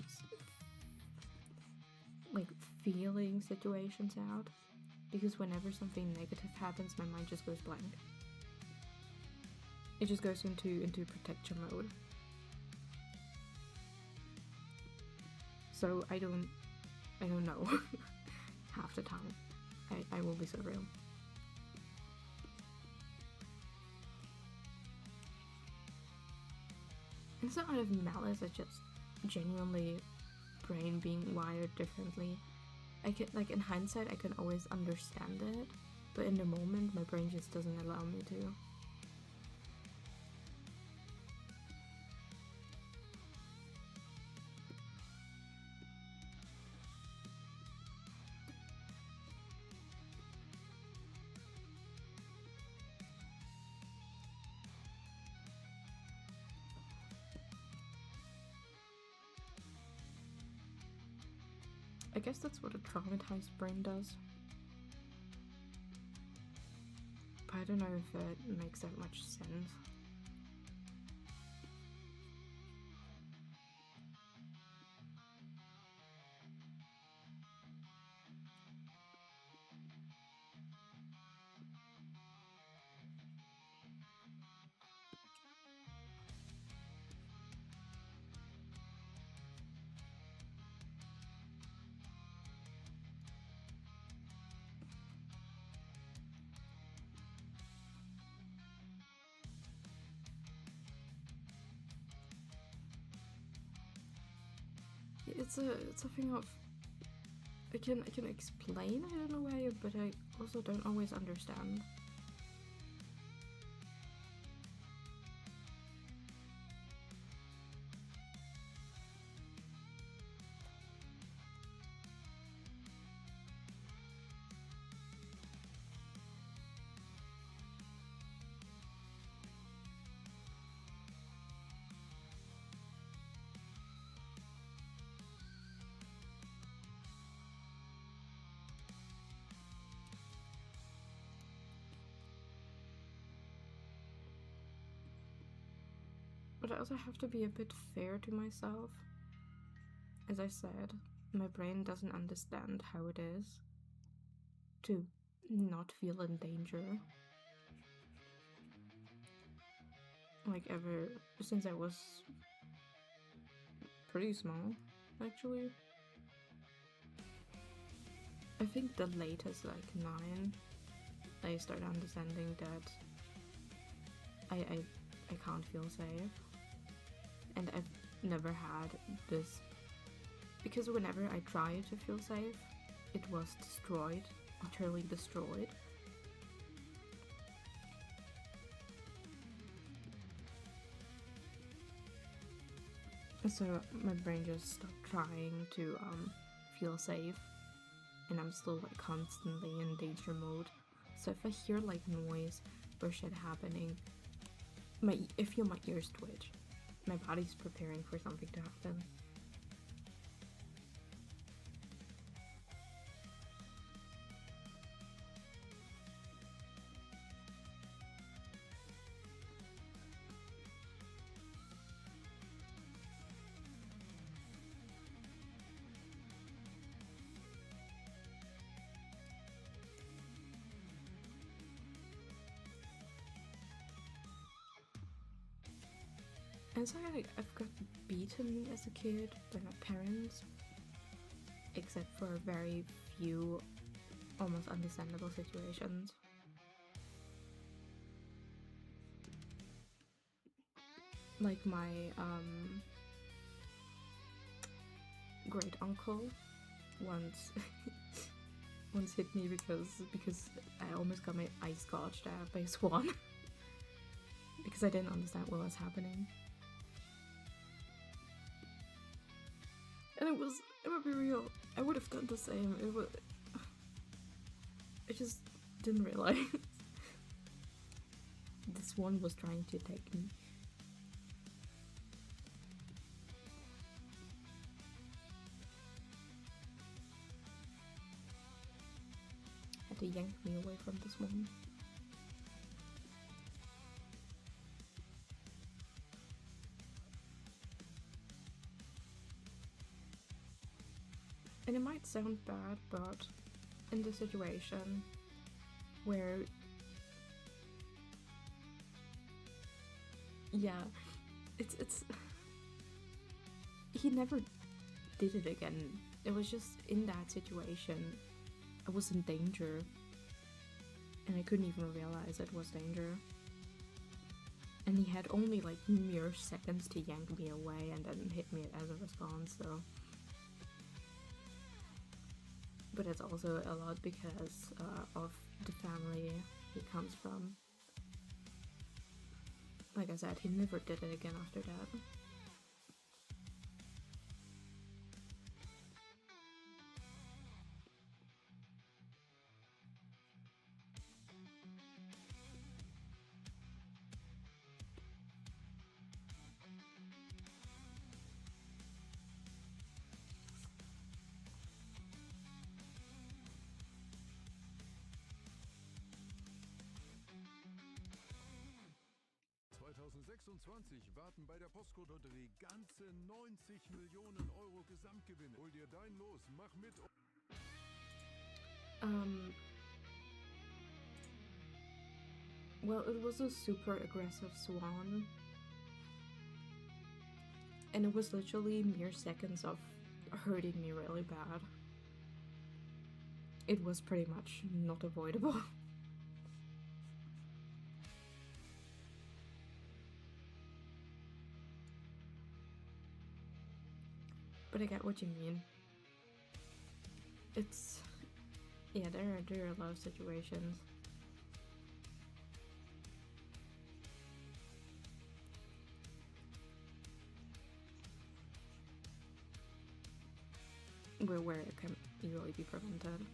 like feeling situations out, because whenever something negative happens, my mind just goes blank. It just goes into protection mode. So I don't know half the time. I will be so real. It's not out of malice, it's just genuinely brain being wired differently. I can, like, in hindsight I can always understand it, but in the moment my brain just doesn't allow me to. I guess that's what a traumatized brain does. But I don't know if it makes that much sense. It's a thing of, I can explain it in a way, but I also don't always understand. But I also have to be a bit fair to myself. As I said, my brain doesn't understand how it is to not feel in danger. Like, ever since I was pretty small, actually. I think the latest, like 9, I started understanding that I can't feel safe. And I've never had this, because whenever I tried to feel safe, it was destroyed, utterly destroyed. So my brain just stopped trying to feel safe, and I'm still like constantly in danger mode. So if I hear like noise or shit happening, I feel my ears twitch. My body's preparing for something to happen. And so I've got beaten as a kid by my parents, except for very few almost understandable situations. Like my great uncle once once hit me because I almost got my eyes gouged out by a swan because I didn't understand what was happening. And it would be real. I would have done the same. I just didn't realize. This one was trying to take me. Had to yank me away from this one. And it might sound bad, but in the situation where, yeah, it's he never did it again. It was just in that situation I was in danger, and I couldn't even realize it was danger. And he had only like mere seconds to yank me away and then hit me as a response, so. But it's also a lot because of the family he comes from. Like I said, he never did it again after that. warten bei der Postcode-Lotterie ganze 90 Millionen Euro Gesamtgewinn. Hol dir dein Los, mach mit. Well, it was a super aggressive swan. And it was literally mere seconds of hurting me really bad. It was pretty much not avoidable. But I get what you mean. it's yeah, there are a lot of situations. Where it can easily be prevented.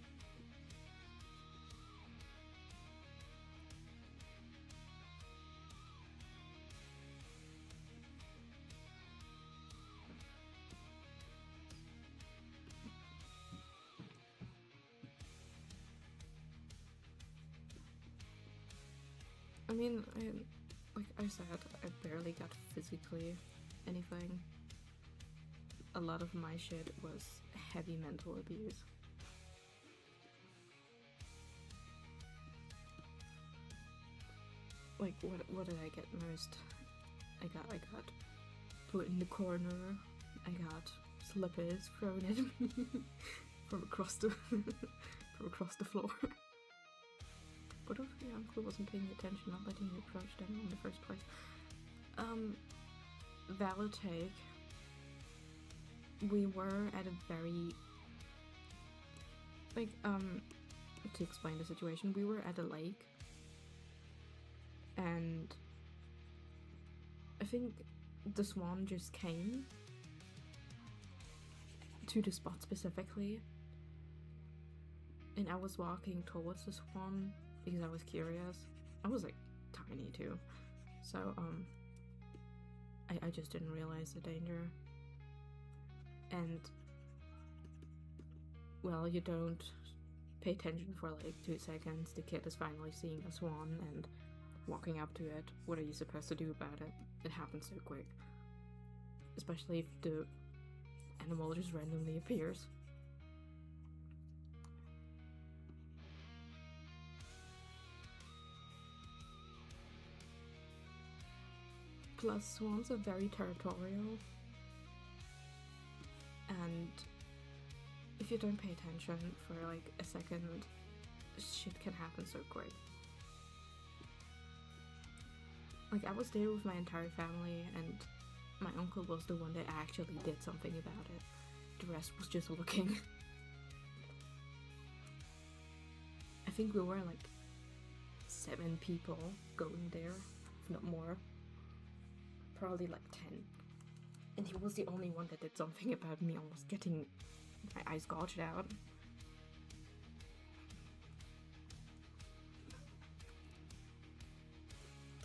I mean, like I said, I barely got physically anything. A lot of my shit was heavy mental abuse. Like what did I get most? I got put in the corner. I got slippers thrown at me from across the floor. But if the uncle wasn't paying attention, not letting you approach them in the first place. Valid take. We were at a very, like, to explain the situation, we were at a lake, and I think the swan just came to the spot specifically, and I was walking towards the swan because I was curious. I was like tiny too, so I just didn't realize the danger. And well, you don't pay attention for like 2 seconds. The kid is finally seeing a swan and walking up to it. What are you supposed to do about it? It happens so quick, especially if the animal just randomly appears. Plus, swans are very territorial, and if you don't pay attention for like a second, shit can happen so quick. Like, I was there with my entire family, and my uncle was the one that actually did something about it. The rest was just looking. I think we were like 7 people going there, if not more. Probably like 10. And he was the only one that did something about me almost getting my eyes gouged out.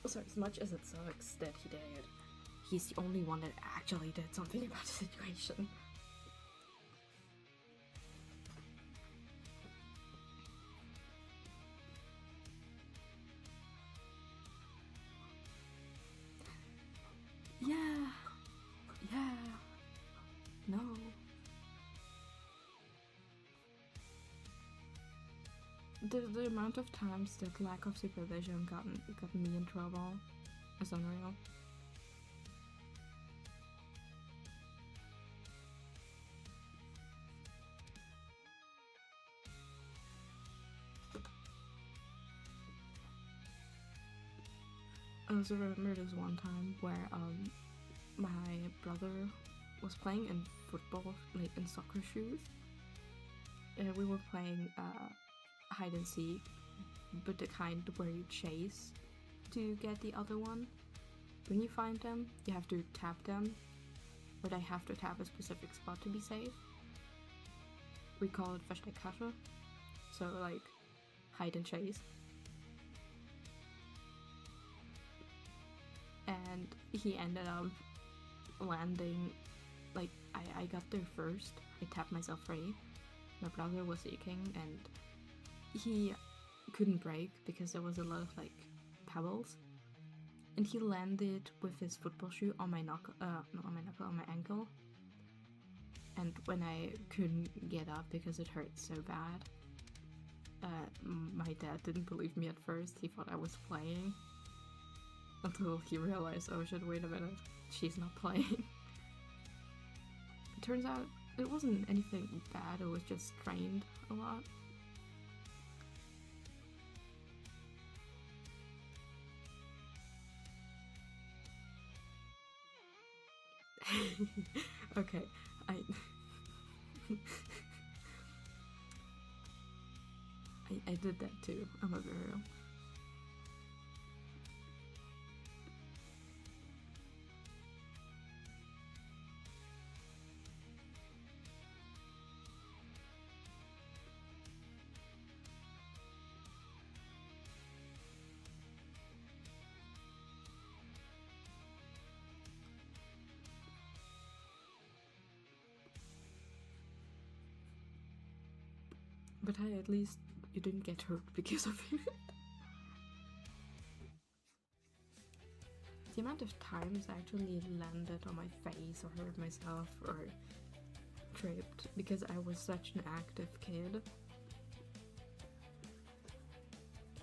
So as much as it sucks that he did, he's the only one that actually did something about the situation. Yeah, no. The amount of times that lack of supervision got me in trouble is unreal. I also remember this one time where my brother was playing in football, like in soccer shoes. We were playing hide and seek, but the kind where you chase to get the other one. When you find them, you have to tap them, or they have to tap a specific spot to be safe. We call it versteckhatte, so like hide and chase. And he ended up landing, like, I got there first. I tapped myself free. My brother was seeking, and he couldn't break because there was a lot of like pebbles, and he landed with his football shoe on my on my ankle. And when I couldn't get up because it hurt so bad, my dad didn't believe me at first. He thought I was playing, until he realized, oh shit, wait a minute, she's not playing. It turns out it wasn't anything bad, it was just strained a lot. Okay, I did that too. I'm a virgo. But hey, at least you didn't get hurt because of it. The amount of times I actually landed on my face or hurt myself or tripped because I was such an active kid.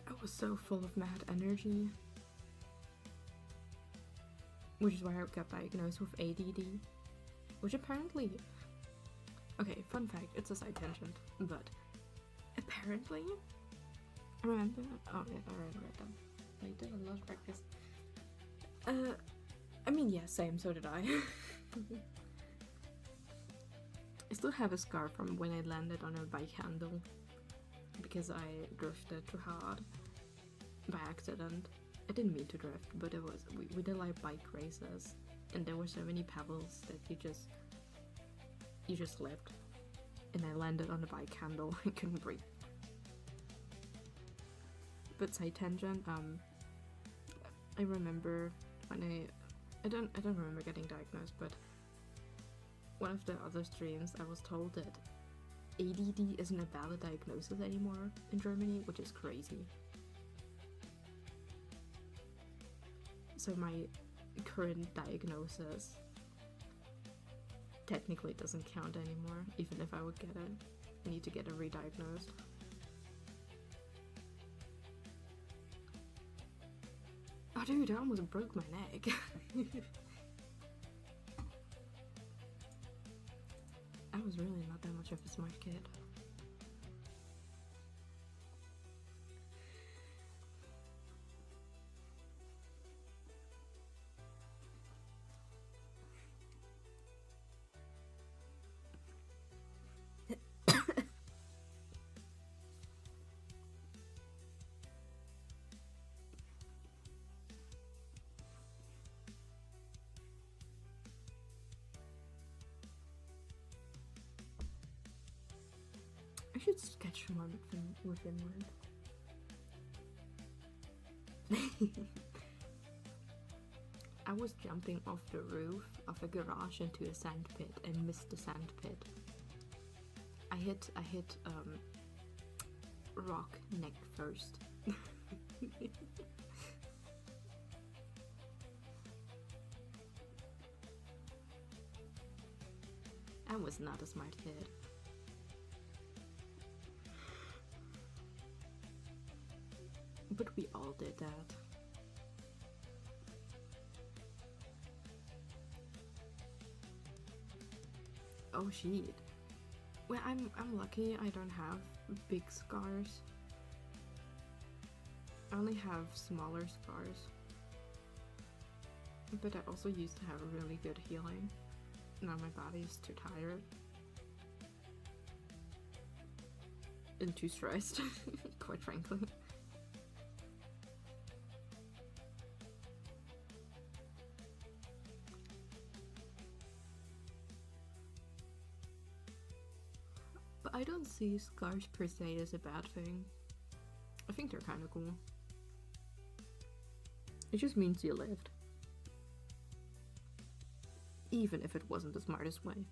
I was so full of mad energy. Which is why I got diagnosed with ADD. Which apparently... Okay, fun fact, it's a side tangent, but... Apparently, I remember. Oh, yeah, I already read them. I did a lot of practice. I mean, yeah, same. So did I. I still have a scar from when I landed on a bike handle because I drifted too hard by accident. I didn't mean to drift, but it was. We did like bike races, and there were so many pebbles that you just slipped. And I landed on the bike handle. I couldn't breathe. But side tangent, I remember when I don't remember getting diagnosed, but one of the other streams I was told that ADD isn't a valid diagnosis anymore in Germany, which is crazy. So my current diagnosis technically doesn't count anymore, even if I would get it. I need to get it re-diagnosed. Oh dude, I almost broke my neck. I was really not that much of a smart kid. I should sketch more with Finland. I was jumping off the roof of a garage into a sand pit and missed the sand pit. I hit rock neck first. I was not a smart kid. But we all did that. Oh shit. Well, I'm lucky I don't have big scars. I only have smaller scars. But I also used to have really good healing. Now my body is too tired. And too stressed, quite frankly. But I don't see scars per se as a bad thing. I think they're kind of cool. It just means you lived. Even if it wasn't the smartest way.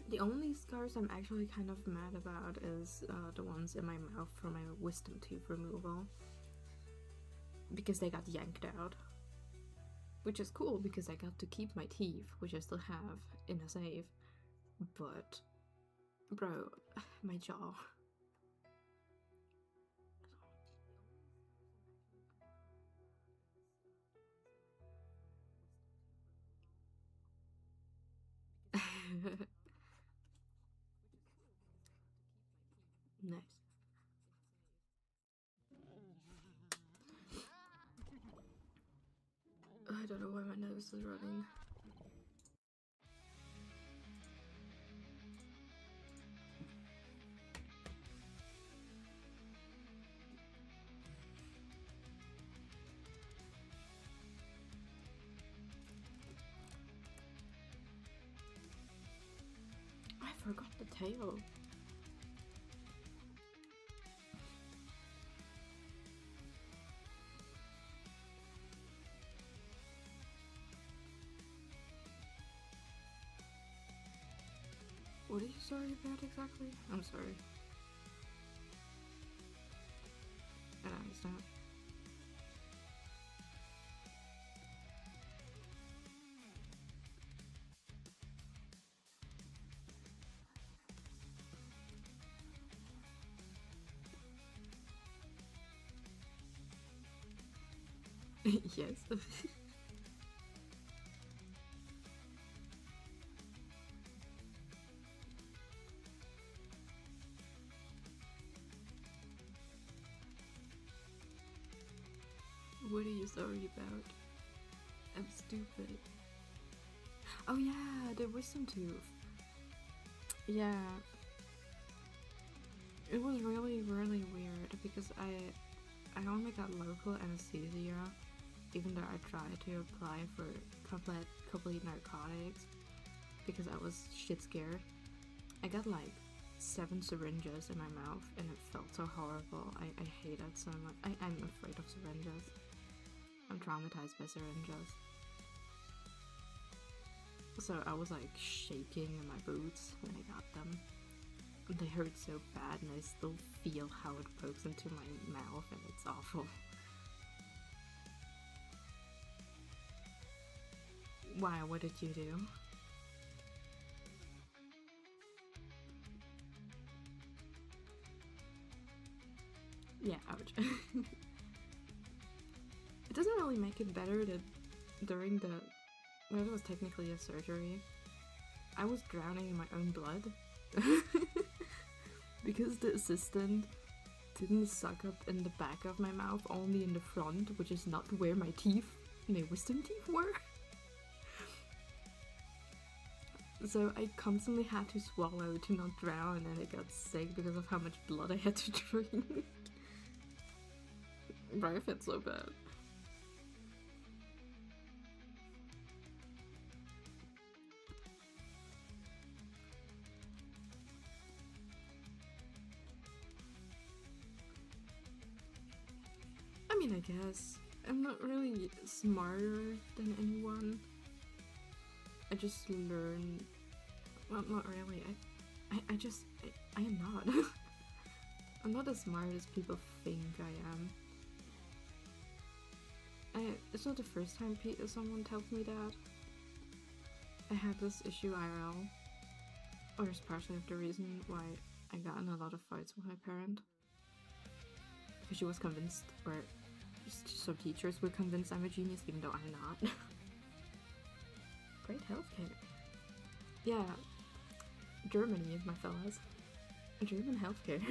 The only scars I'm actually kind of mad about is the ones in my mouth from my wisdom tooth removal. Because they got yanked out. Which is cool because I got to keep my teeth, which I still have in a safe. But, bro, my jaw. Nice. else is running. I forgot the tail. What are you sorry about exactly? I'm sorry. I don't understand. Yes. What are you sorry about? I'm stupid. Oh yeah, the wisdom tooth. Yeah. It was really weird because I only got local anesthesia, even though I tried to apply for complete narcotics because I was shit scared. I got like 7 syringes in my mouth and it felt so horrible. I hate it so much. I'm afraid of syringes. I'm traumatized by syringes. So I was like shaking in my boots when I got them. They hurt so bad and I still feel how it pokes into my mouth and it's awful. Why? What did you do? Yeah, ouch. It doesn't really make it better that during the... well, it was technically a surgery. I was drowning in my own blood. Because the assistant didn't suck up in the back of my mouth, only in the front, which is not where my wisdom teeth were. So I constantly had to swallow to not drown and I got sick because of how much blood I had to drink. But I felt so bad. I mean, I guess. I'm not really smarter than anyone. I just learn. Well, not really. I am not. I'm not as smart as people think I am. It's not the first time someone tells me that. I had this issue IRL. Or it's partially the reason why I got in a lot of fights with my parent. Because she was convinced, or some teachers were convinced I'm a genius, even though I'm not. Great healthcare. Yeah. Germany, my fellas. German healthcare.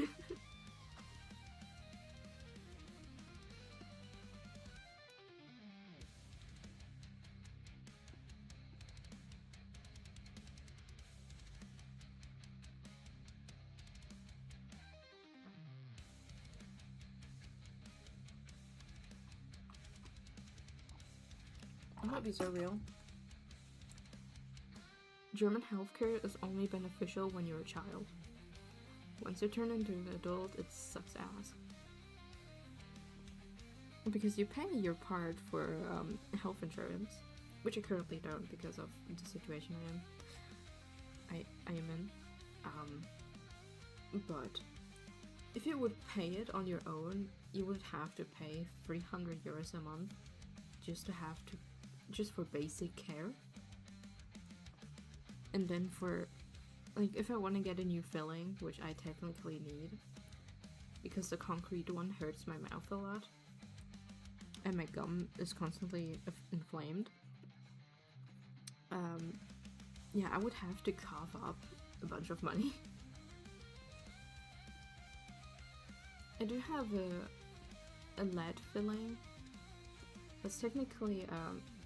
It might be so real. German healthcare is only beneficial when you're a child. Once you turn into an adult, it sucks ass. Because you pay your part for health insurance, which I currently don't because of the situation I am in. But if you would pay it on your own, you would have to pay 300 euros a month just for basic care. And then for, like, if I want to get a new filling, which I technically need, because the concrete one hurts my mouth a lot, and my gum is constantly inflamed, yeah, I would have to cough up a bunch of money. I do have a lead filling. That's technically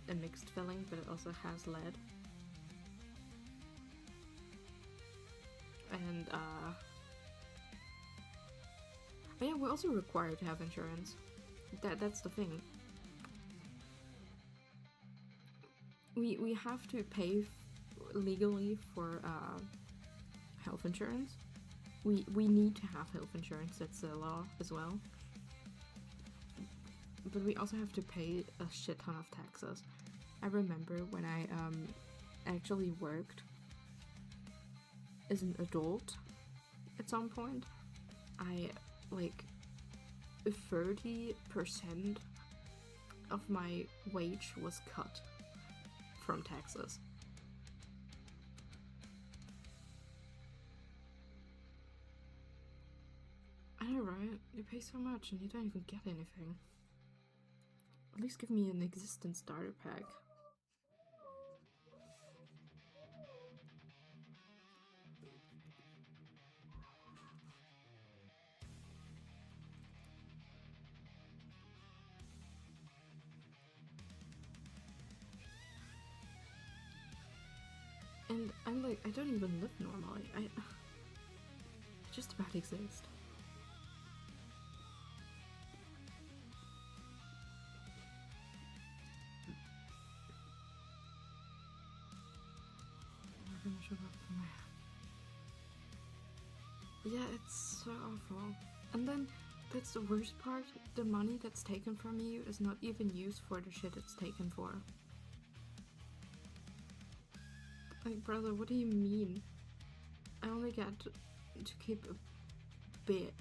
a mixed filling, but it also has lead. And oh yeah, we're also required to have insurance. That's the thing. We have to pay legally for health insurance. We need to have health insurance. That's the law as well. But we also have to pay a shit ton of taxes. I remember when I actually worked as an adult at some point, I like 30% of my wage was cut from taxes. I know, right? You pay so much and you don't even get anything. At least give me an existence starter pack. And I'm like, I don't even live normally. I just about exist. I'm gonna show up for my... Yeah, it's so awful. And then, that's the worst part, the money that's taken from you is not even used for the shit it's taken for. Like, brother, what do you mean? I only get to keep a bit.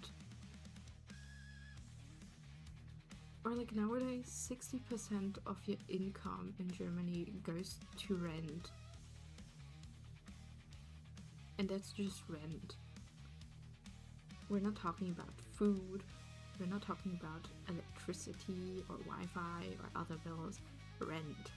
Or like nowadays, 60% of your income in Germany goes to rent. And that's just rent. We're not talking about food, we're not talking about electricity or Wi-Fi or other bills. Rent.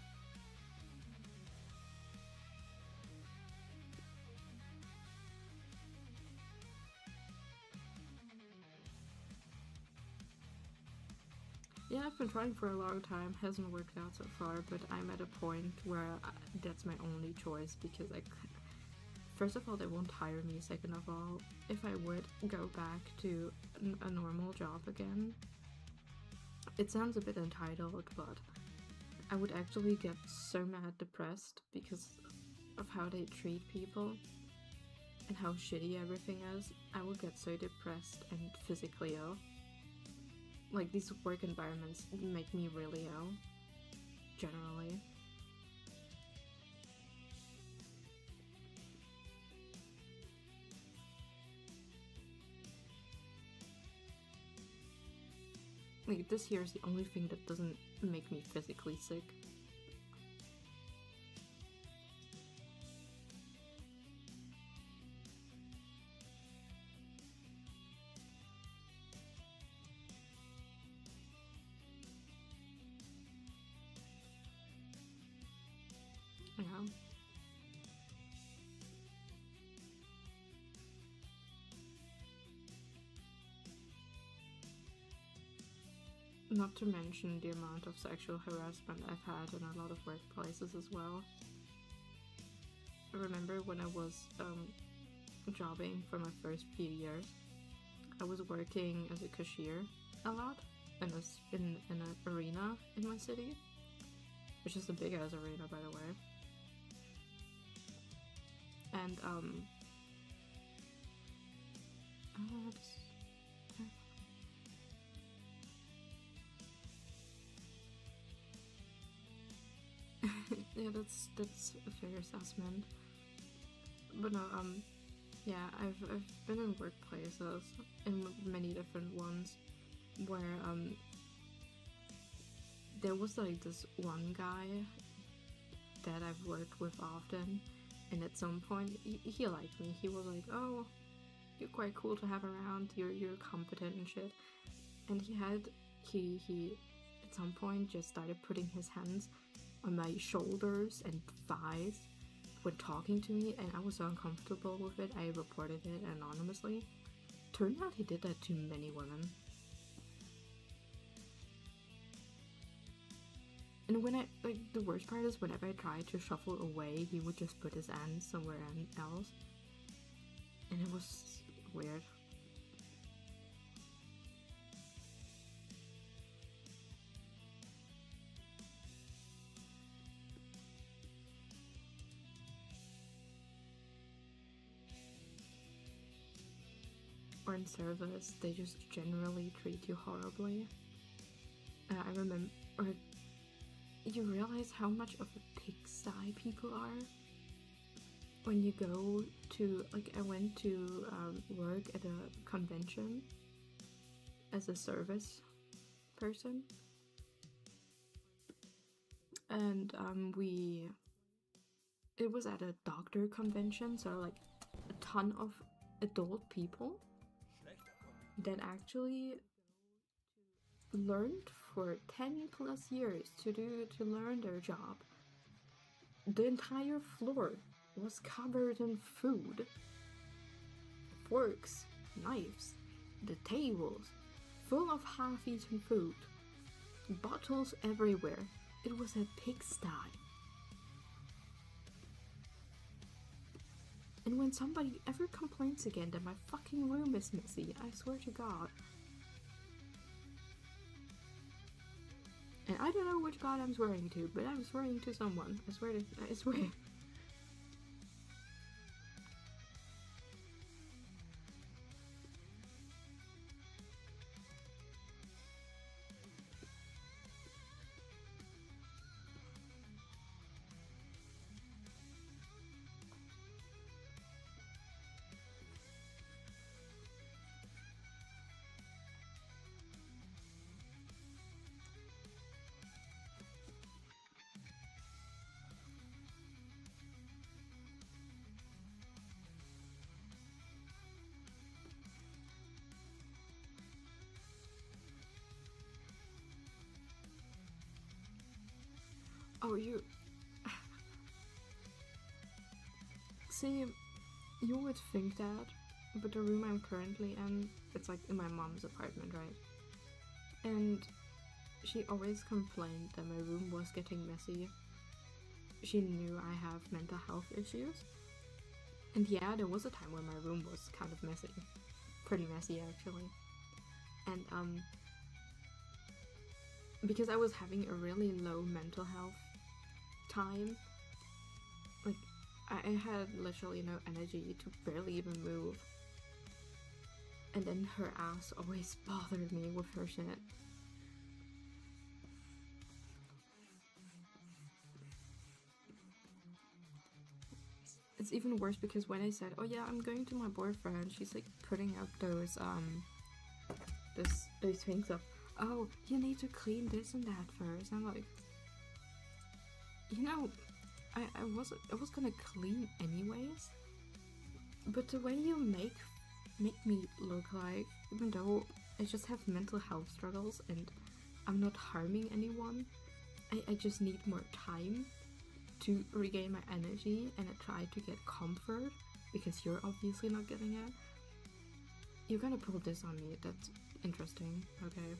Yeah, I've been trying for a long time, hasn't worked out so far, but I'm at a point where that's my only choice because first of all, they won't hire me, second of all, if I would go back to a normal job again, it sounds a bit entitled, but I would actually get so mad depressed because of how they treat people and how shitty everything is. I would get so depressed and physically ill. Like, these work environments make me really ill, generally. Like, this here is the only thing that doesn't make me physically sick. Yeah. Not to mention the amount of sexual harassment I've had in a lot of workplaces as well. I remember when I was jobbing for my first few years, I was working as a cashier a lot in an arena in my city, which is a big ass arena, by the way. And yeah, that's a fair assessment. But no, yeah, I've been in workplaces, in many different ones, where there was like this one guy that I've worked with often, and at some point he liked me. He was like, "Oh, you're quite cool to have around. You're competent and shit." And he at some point just started putting his hands on my shoulders and thighs when talking to me, and I was so uncomfortable with it, I reported it anonymously. Turned out he did that to many women. And when the worst part is whenever I tried to shuffle away, he would just put his hand somewhere else. And it was weird. Or in service, they just generally treat you horribly. I remember, or you realize how much of a pigsty people are when you go to, like, I went to work at a convention as a service person, and it was at a doctor convention, so like a ton of adult people that actually learned for 10 plus years to learn their job. The entire floor was covered in food. Forks, knives, the tables, full of half-eaten food. Bottles everywhere. It was a pigsty. And when somebody ever complains again that my fucking room is messy, I swear to God. And I don't know which god I'm swearing to, but I'm swearing to someone. I swear. Oh, you... See, you would think that, but the room I'm currently in, it's like in my mom's apartment, right? And she always complained that my room was getting messy. She knew I have mental health issues. And yeah, there was a time when my room was kind of messy. Pretty messy, actually. And, because I was having a really low mental health time, like, I had literally no energy to barely even move. And then her ass always bothered me with her shit. It's even worse because when I said, oh yeah, I'm going to my boyfriend, she's like putting up those things of, oh, you need to clean this and that first. I'm like, you know, I was gonna clean anyways, but the way you make me look like, even though I just have mental health struggles and I'm not harming anyone, I just need more time to regain my energy, and I try to get comfort because you're obviously not getting it. You're gonna pull this on me. That's interesting. Okay.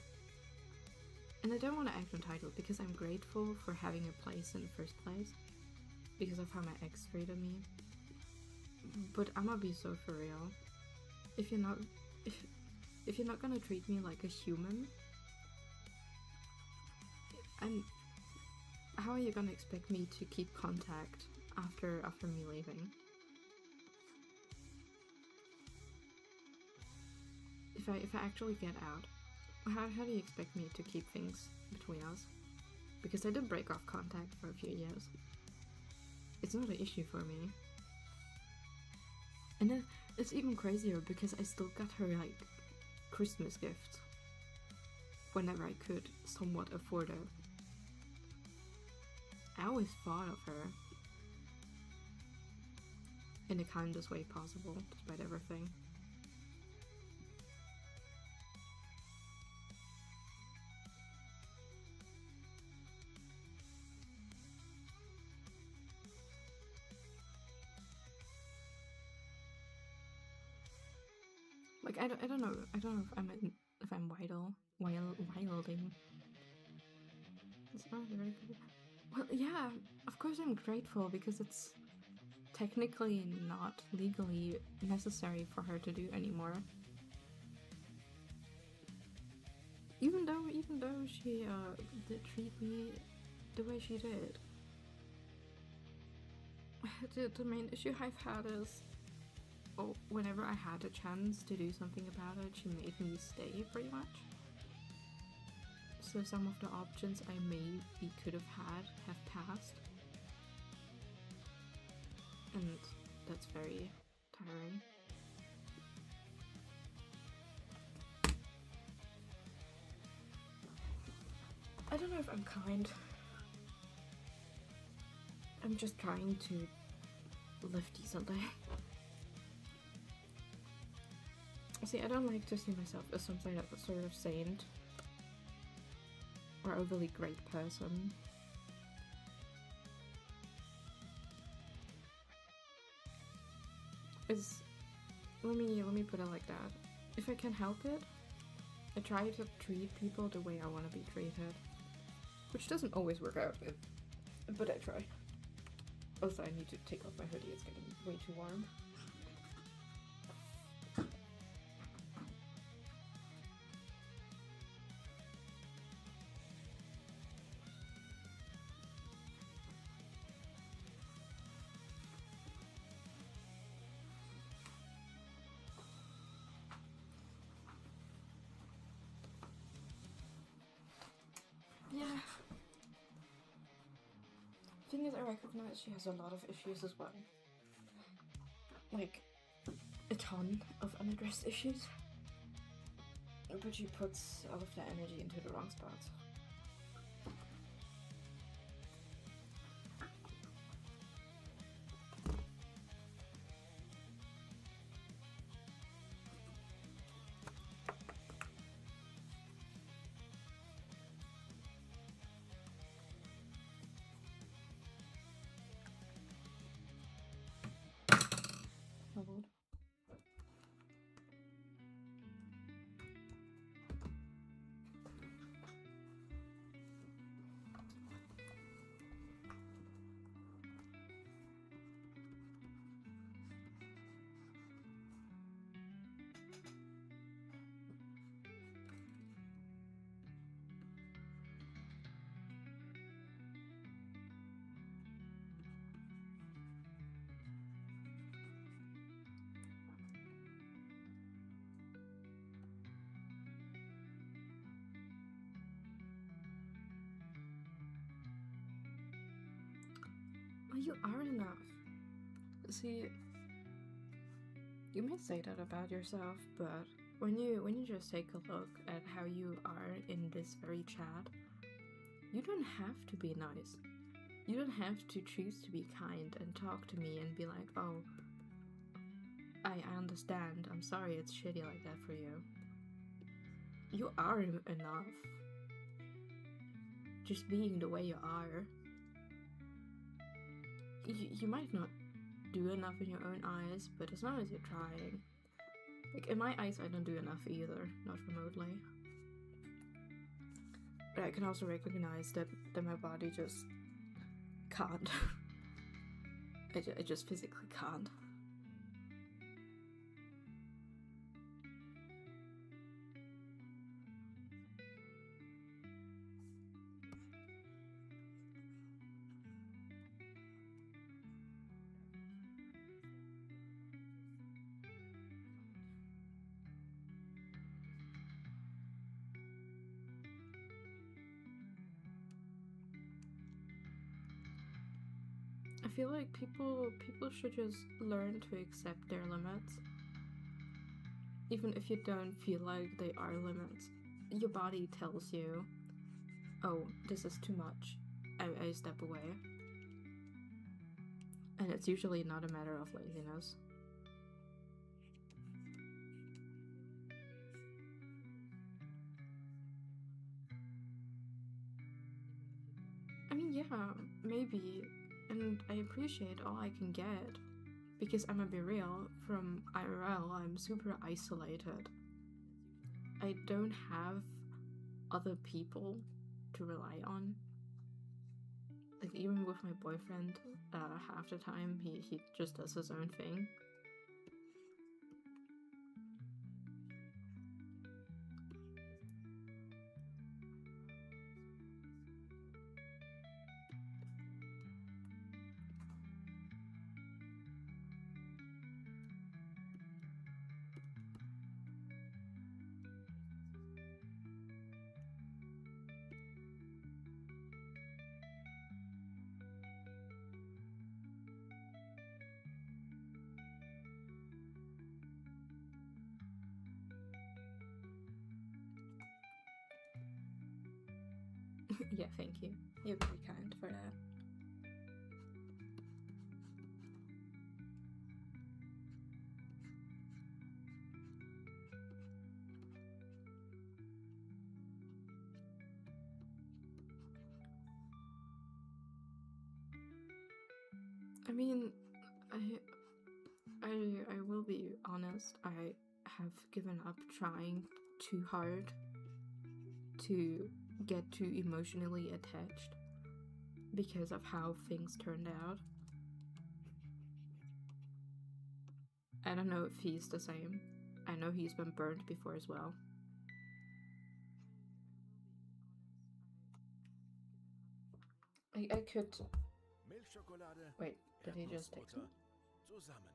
And I don't want to act entitled because I'm grateful for having a place in the first place, because of how my ex treated me. But I'm gonna be so for real. If you're not gonna treat me like a human, how are you gonna expect me to keep contact after me leaving? If I actually get out, how do you expect me to keep things between us? Because I did break off contact for a few years. It's not an issue for me. And then it's even crazier because I still got her like Christmas gifts whenever I could somewhat afford it. I always thought of her in the kindest way possible, despite everything. Like, I don't know if I'm wilding. It's not very good. Well, yeah, of course I'm grateful because it's technically not legally necessary for her to do anymore. Even though she did treat me the way she did. The main issue I've had is, whenever I had a chance to do something about it, she made me stay pretty much. So some of the options I maybe could have had have passed. And that's very tiring. I don't know if I'm kind. I'm just trying to live decently. See, I don't like to see myself as some sort of saint or overly great person. Let me put it like that. If I can help it, I try to treat people the way I want to be treated, which doesn't always work out, but I try. Also, I need to take off my hoodie, it's getting way too warm. Yeah. Thing is, I recognize she has a lot of issues as well. Like, a ton of unaddressed issues. But she puts all of that energy into the wrong spots. Lord. Well, you are enough. See, you may say that about yourself, but when you just take a look at how you are in this very chat, you don't have to be nice. You don't have to choose to be kind and talk to me and be like, oh, I understand, I'm sorry it's shitty like that for you. You are enough. Just being the way you are. You might not do enough in your own eyes, but as long as you're trying. Like, in my eyes, I don't do enough either, not remotely. But I can also recognize that my body just can't. I just physically can't. I feel like people should just learn to accept their limits. Even if you don't feel like they are limits. Your body tells you, oh, this is too much. I step away. And it's usually not a matter of laziness. I mean, yeah, maybe. And I appreciate all I can get. Because I'm gonna be real, from IRL, I'm super isolated. I don't have other people to rely on. Like, even with my boyfriend, half the time he just does his own thing. Yeah, thank you. You're very kind for that. I mean, I will be honest, I have given up trying too hard to get too emotionally attached because of how things turned out. I don't know if he's the same. I know he's been burned before as well. I could... Milchschokolade, Wait, did he just text me? Erdnussbutter, zusammen.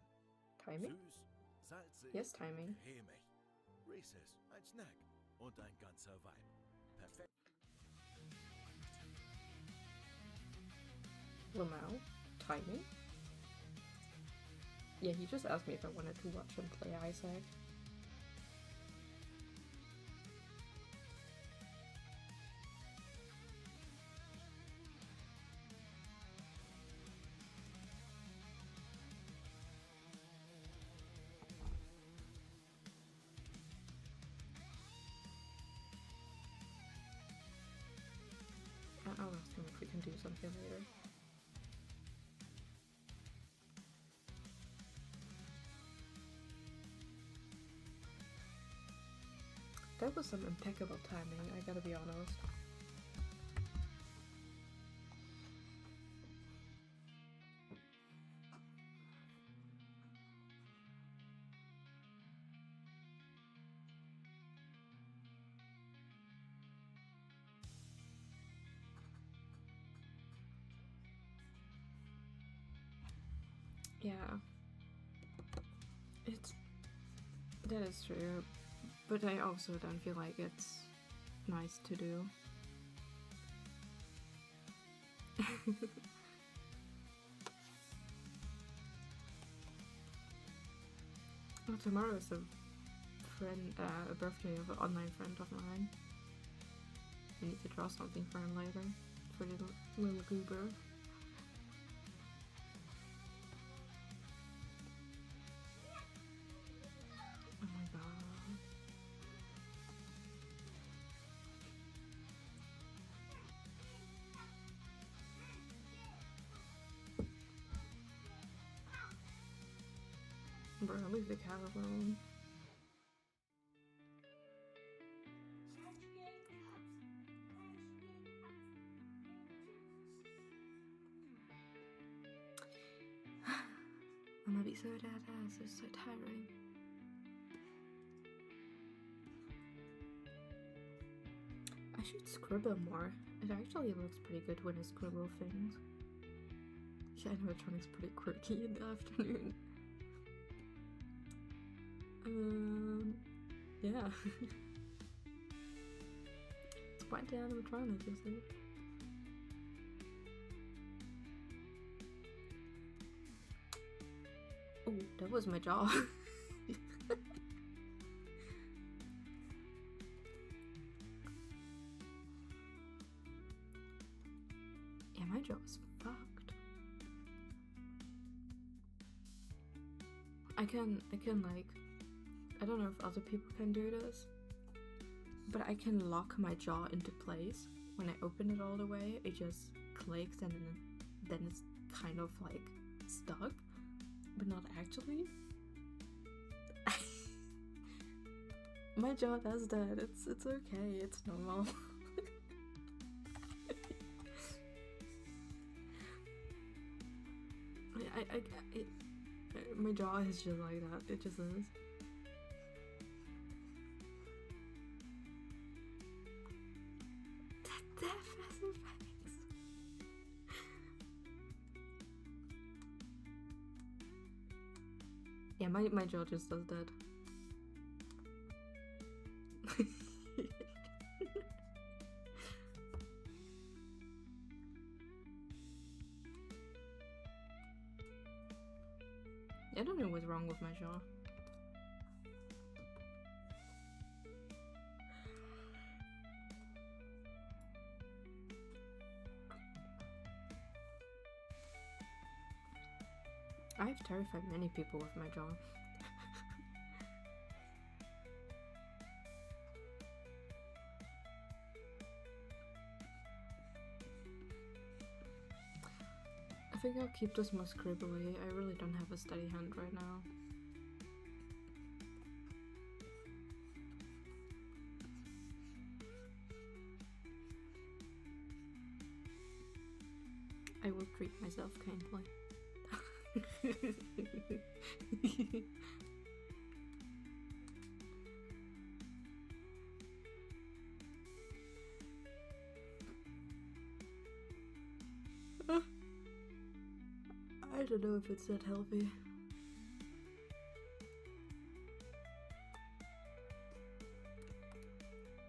Timing? Süß, salzig, Yes, timing. cremig. Reese's, ein Snack und ein ganzer Wein. Perfekt. Lamau? Timing? Yeah, he just asked me if I wanted to watch him play Isaac. I'll ask him if we can do something later. That was some impeccable timing, I gotta be honest. Yeah. That is true. But I also don't feel like it's nice to do. Well, tomorrow is a birthday of an online friend of mine. I need to draw something for him later. For little goober. Oh my god. Bro, leave the cat alone. I'm gonna be so dead ass, it's so tiring. I should scribble more. It actually looks pretty good when I scribble things. Yeah, animatronic's pretty quirky in the afternoon. Yeah. It's quite the animatronic, isn't it? Oh, that was my jaw. Yeah, my jaw is fucked. I can like, I don't know if other people can do this, but I can lock my jaw into place. When I open it all the way, it just clicks and then it's kind of like stuck, but not actually. My jaw does that. It's okay. It's normal. My jaw is just like that. It just is. That fast effects. Yeah, my jaw just does that. I don't know what's wrong with my jaw. I've terrified many people with my jaw. I think I'll keep this more scribbly. I really don't have a steady hand right now. I will treat myself kindly. I don't know if it's that healthy.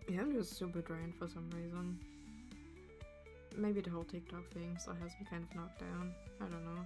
Yeah, I'm just super drained for some reason. Maybe the whole TikTok thing still has me kind of knocked down. I don't know.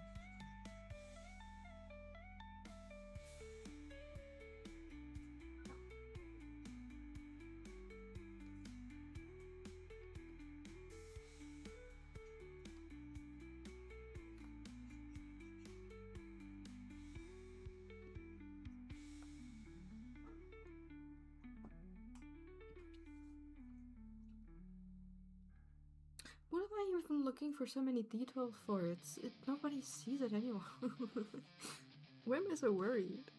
What am I even looking for so many details for? Nobody sees it anymore. Why am I so worried?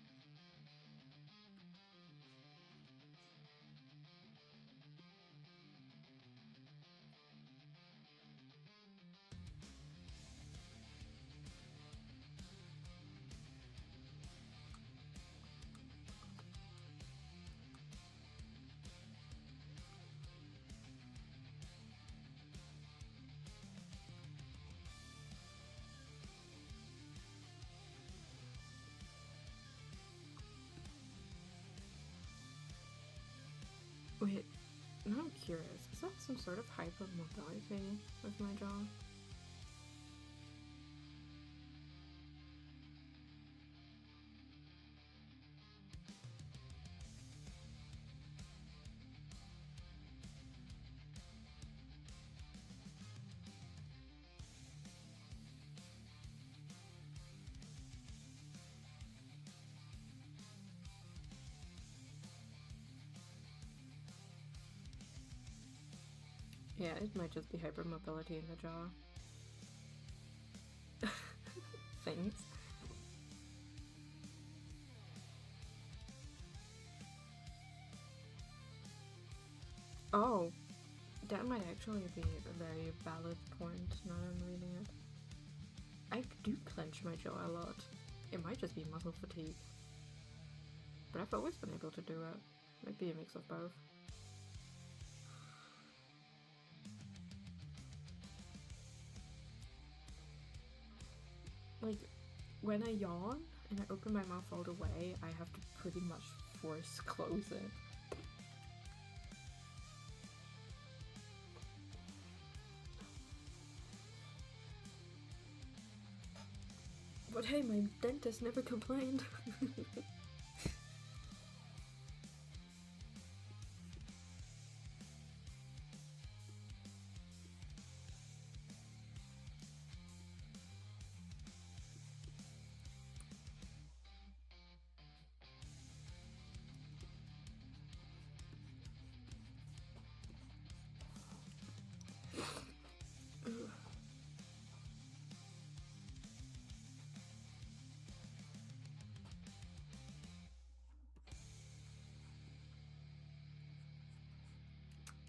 Wait, now I'm curious. Is that some sort of hypermobility with my jaw? Yeah, it might just be hypermobility in the jaw. Thanks. Oh, that might actually be a very valid point now that I'm reading it. I do clench my jaw a lot. It might just be muscle fatigue. But I've always been able to do it. Might be a mix of both. Like, when I yawn and I open my mouth all the way, I have to pretty much force close it. But hey, my dentist never complained.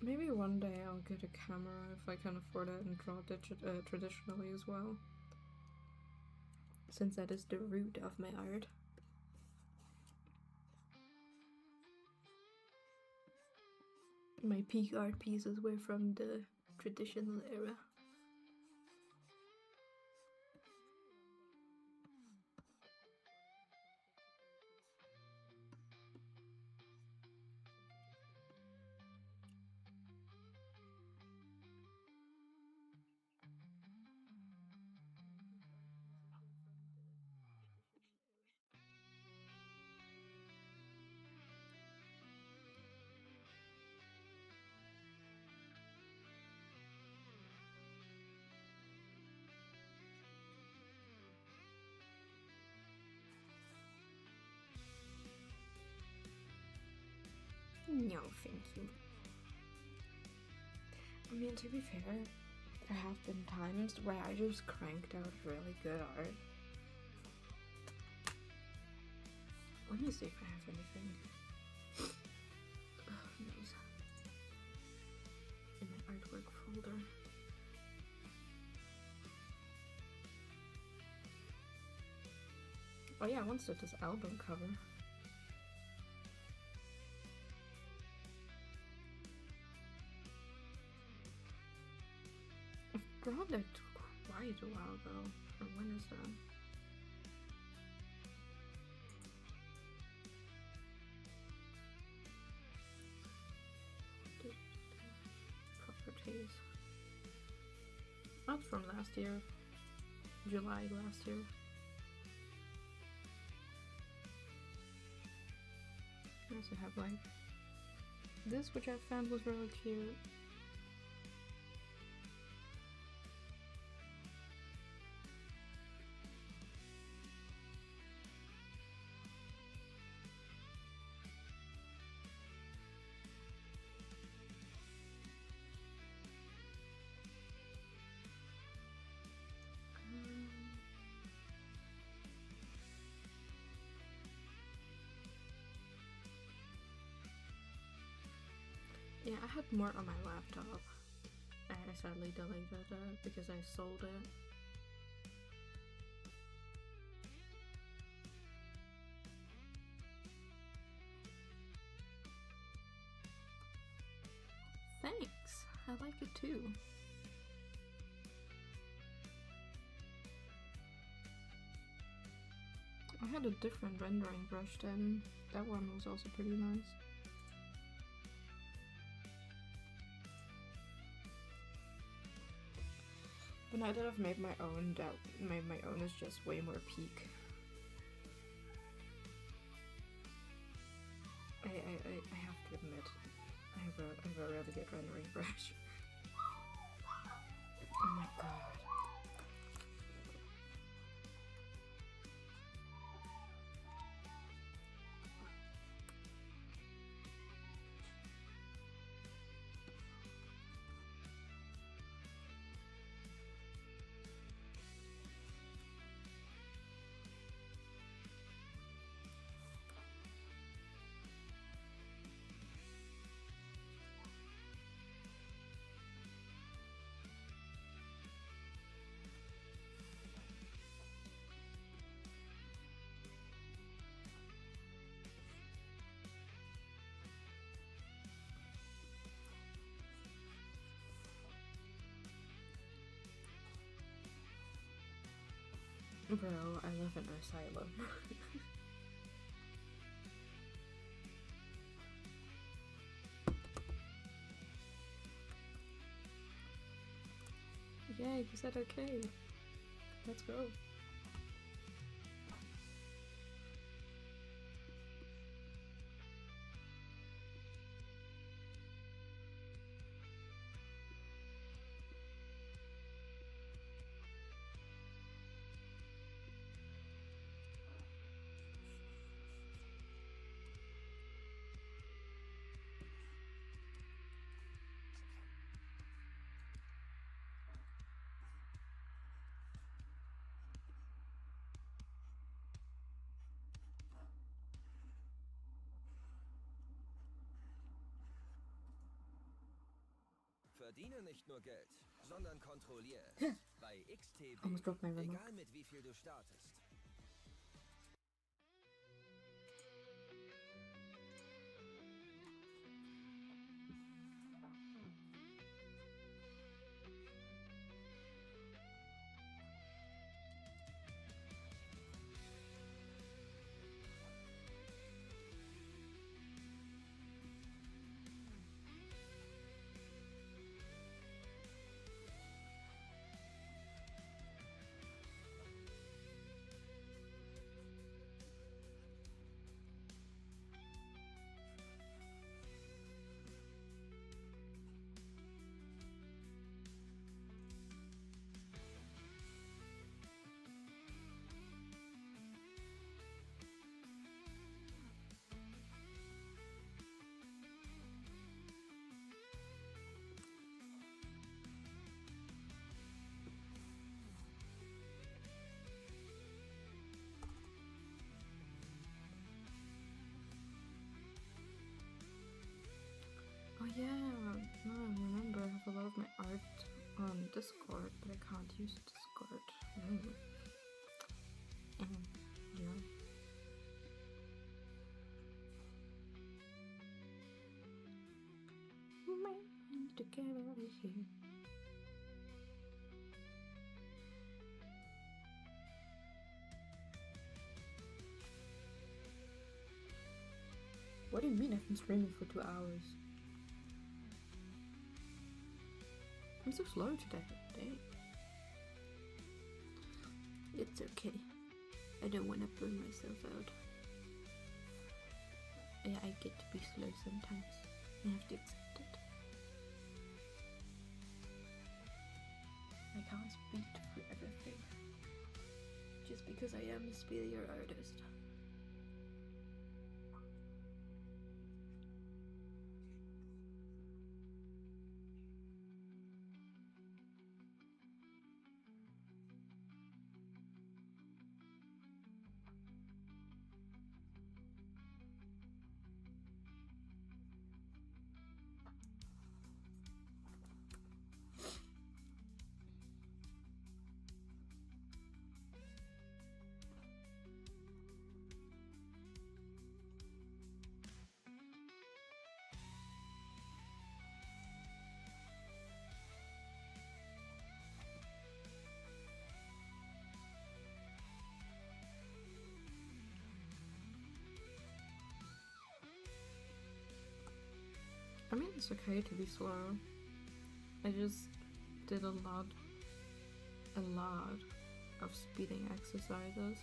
Maybe one day I'll get a camera if I can afford it and draw traditionally as well. since that is the root of my art. My peak art pieces were from the traditional era. No, thank you. I mean, to be fair, there have been times where I just cranked out really good art. Let me see if I have anything. Oh, nice. In my artwork folder. Oh yeah, I once did this album cover. I've drawn that quite a while ago. From when is that? Properties. That's from last year. July last year. I also have like this, which I found was really cute. Yeah, I had more on my laptop. I sadly deleted it because I sold it. Thanks, I like it too. I had a different rendering brush then. That one was also pretty nice. But now that I've made my own, my own is just way more peak. I have to admit, I have a really good rendering brush. Oh my god. Bro, I live in an asylum. Yay, you said okay. Let's go. Verdiene nicht nur Geld, sondern kontrolliere es. Bei XTB, Almost broke my remote. egal mit wie viel du startest. yeah, no, I remember I have a lot of my art on Discord, but I can't use Discord. Yeah. I need to get out of here. What do you mean I've been streaming for 2 hours? I'm so slow today. Dang. It's okay. I don't want to burn myself out. Yeah, I get to be slow sometimes. I have to accept it. I can't speak for everything. Just because I am a superior artist. I mean, it's okay to be slow. I just did a lot of speeding exercises,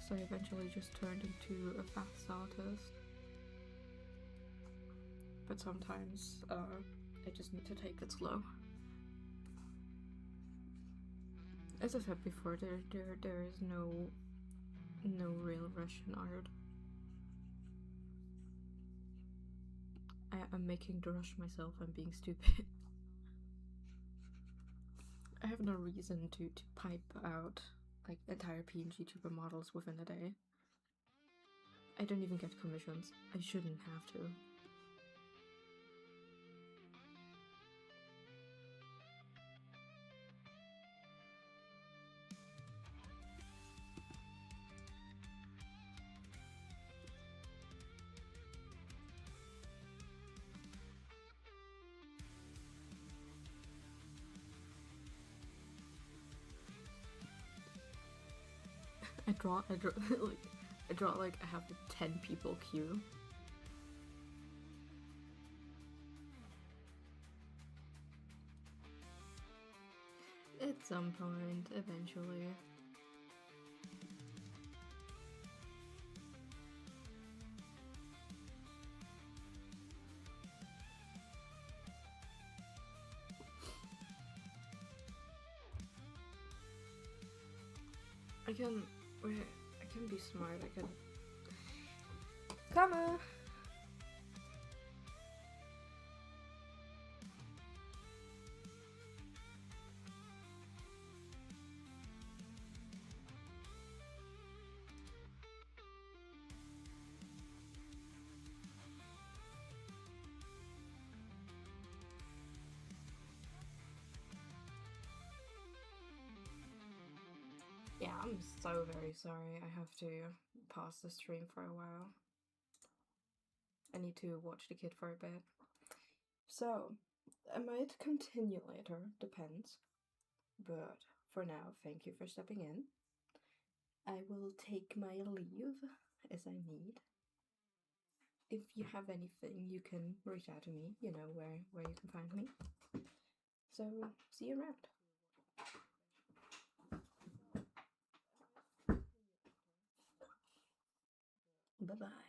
so I eventually just turned into a fast artist. But sometimes I just need to take it slow. As I said before, there is no real rush in art. I'm making the rush myself. I'm being stupid. I have no reason to pipe out like entire PNG tuber models within a day. I don't even get commissions. I shouldn't have to. I draw like I have a 10 people queue. At some point, eventually. I can be smart. I can. Comma. Yeah, I'm so very sorry. I have to pause the stream for a while. I need to watch the kid for a bit. So, I might continue later, depends. But for now, thank you for stepping in. I will take my leave as I need. If you have anything, you can reach out to me. You know where you can find me. So, see you around. Bye-bye.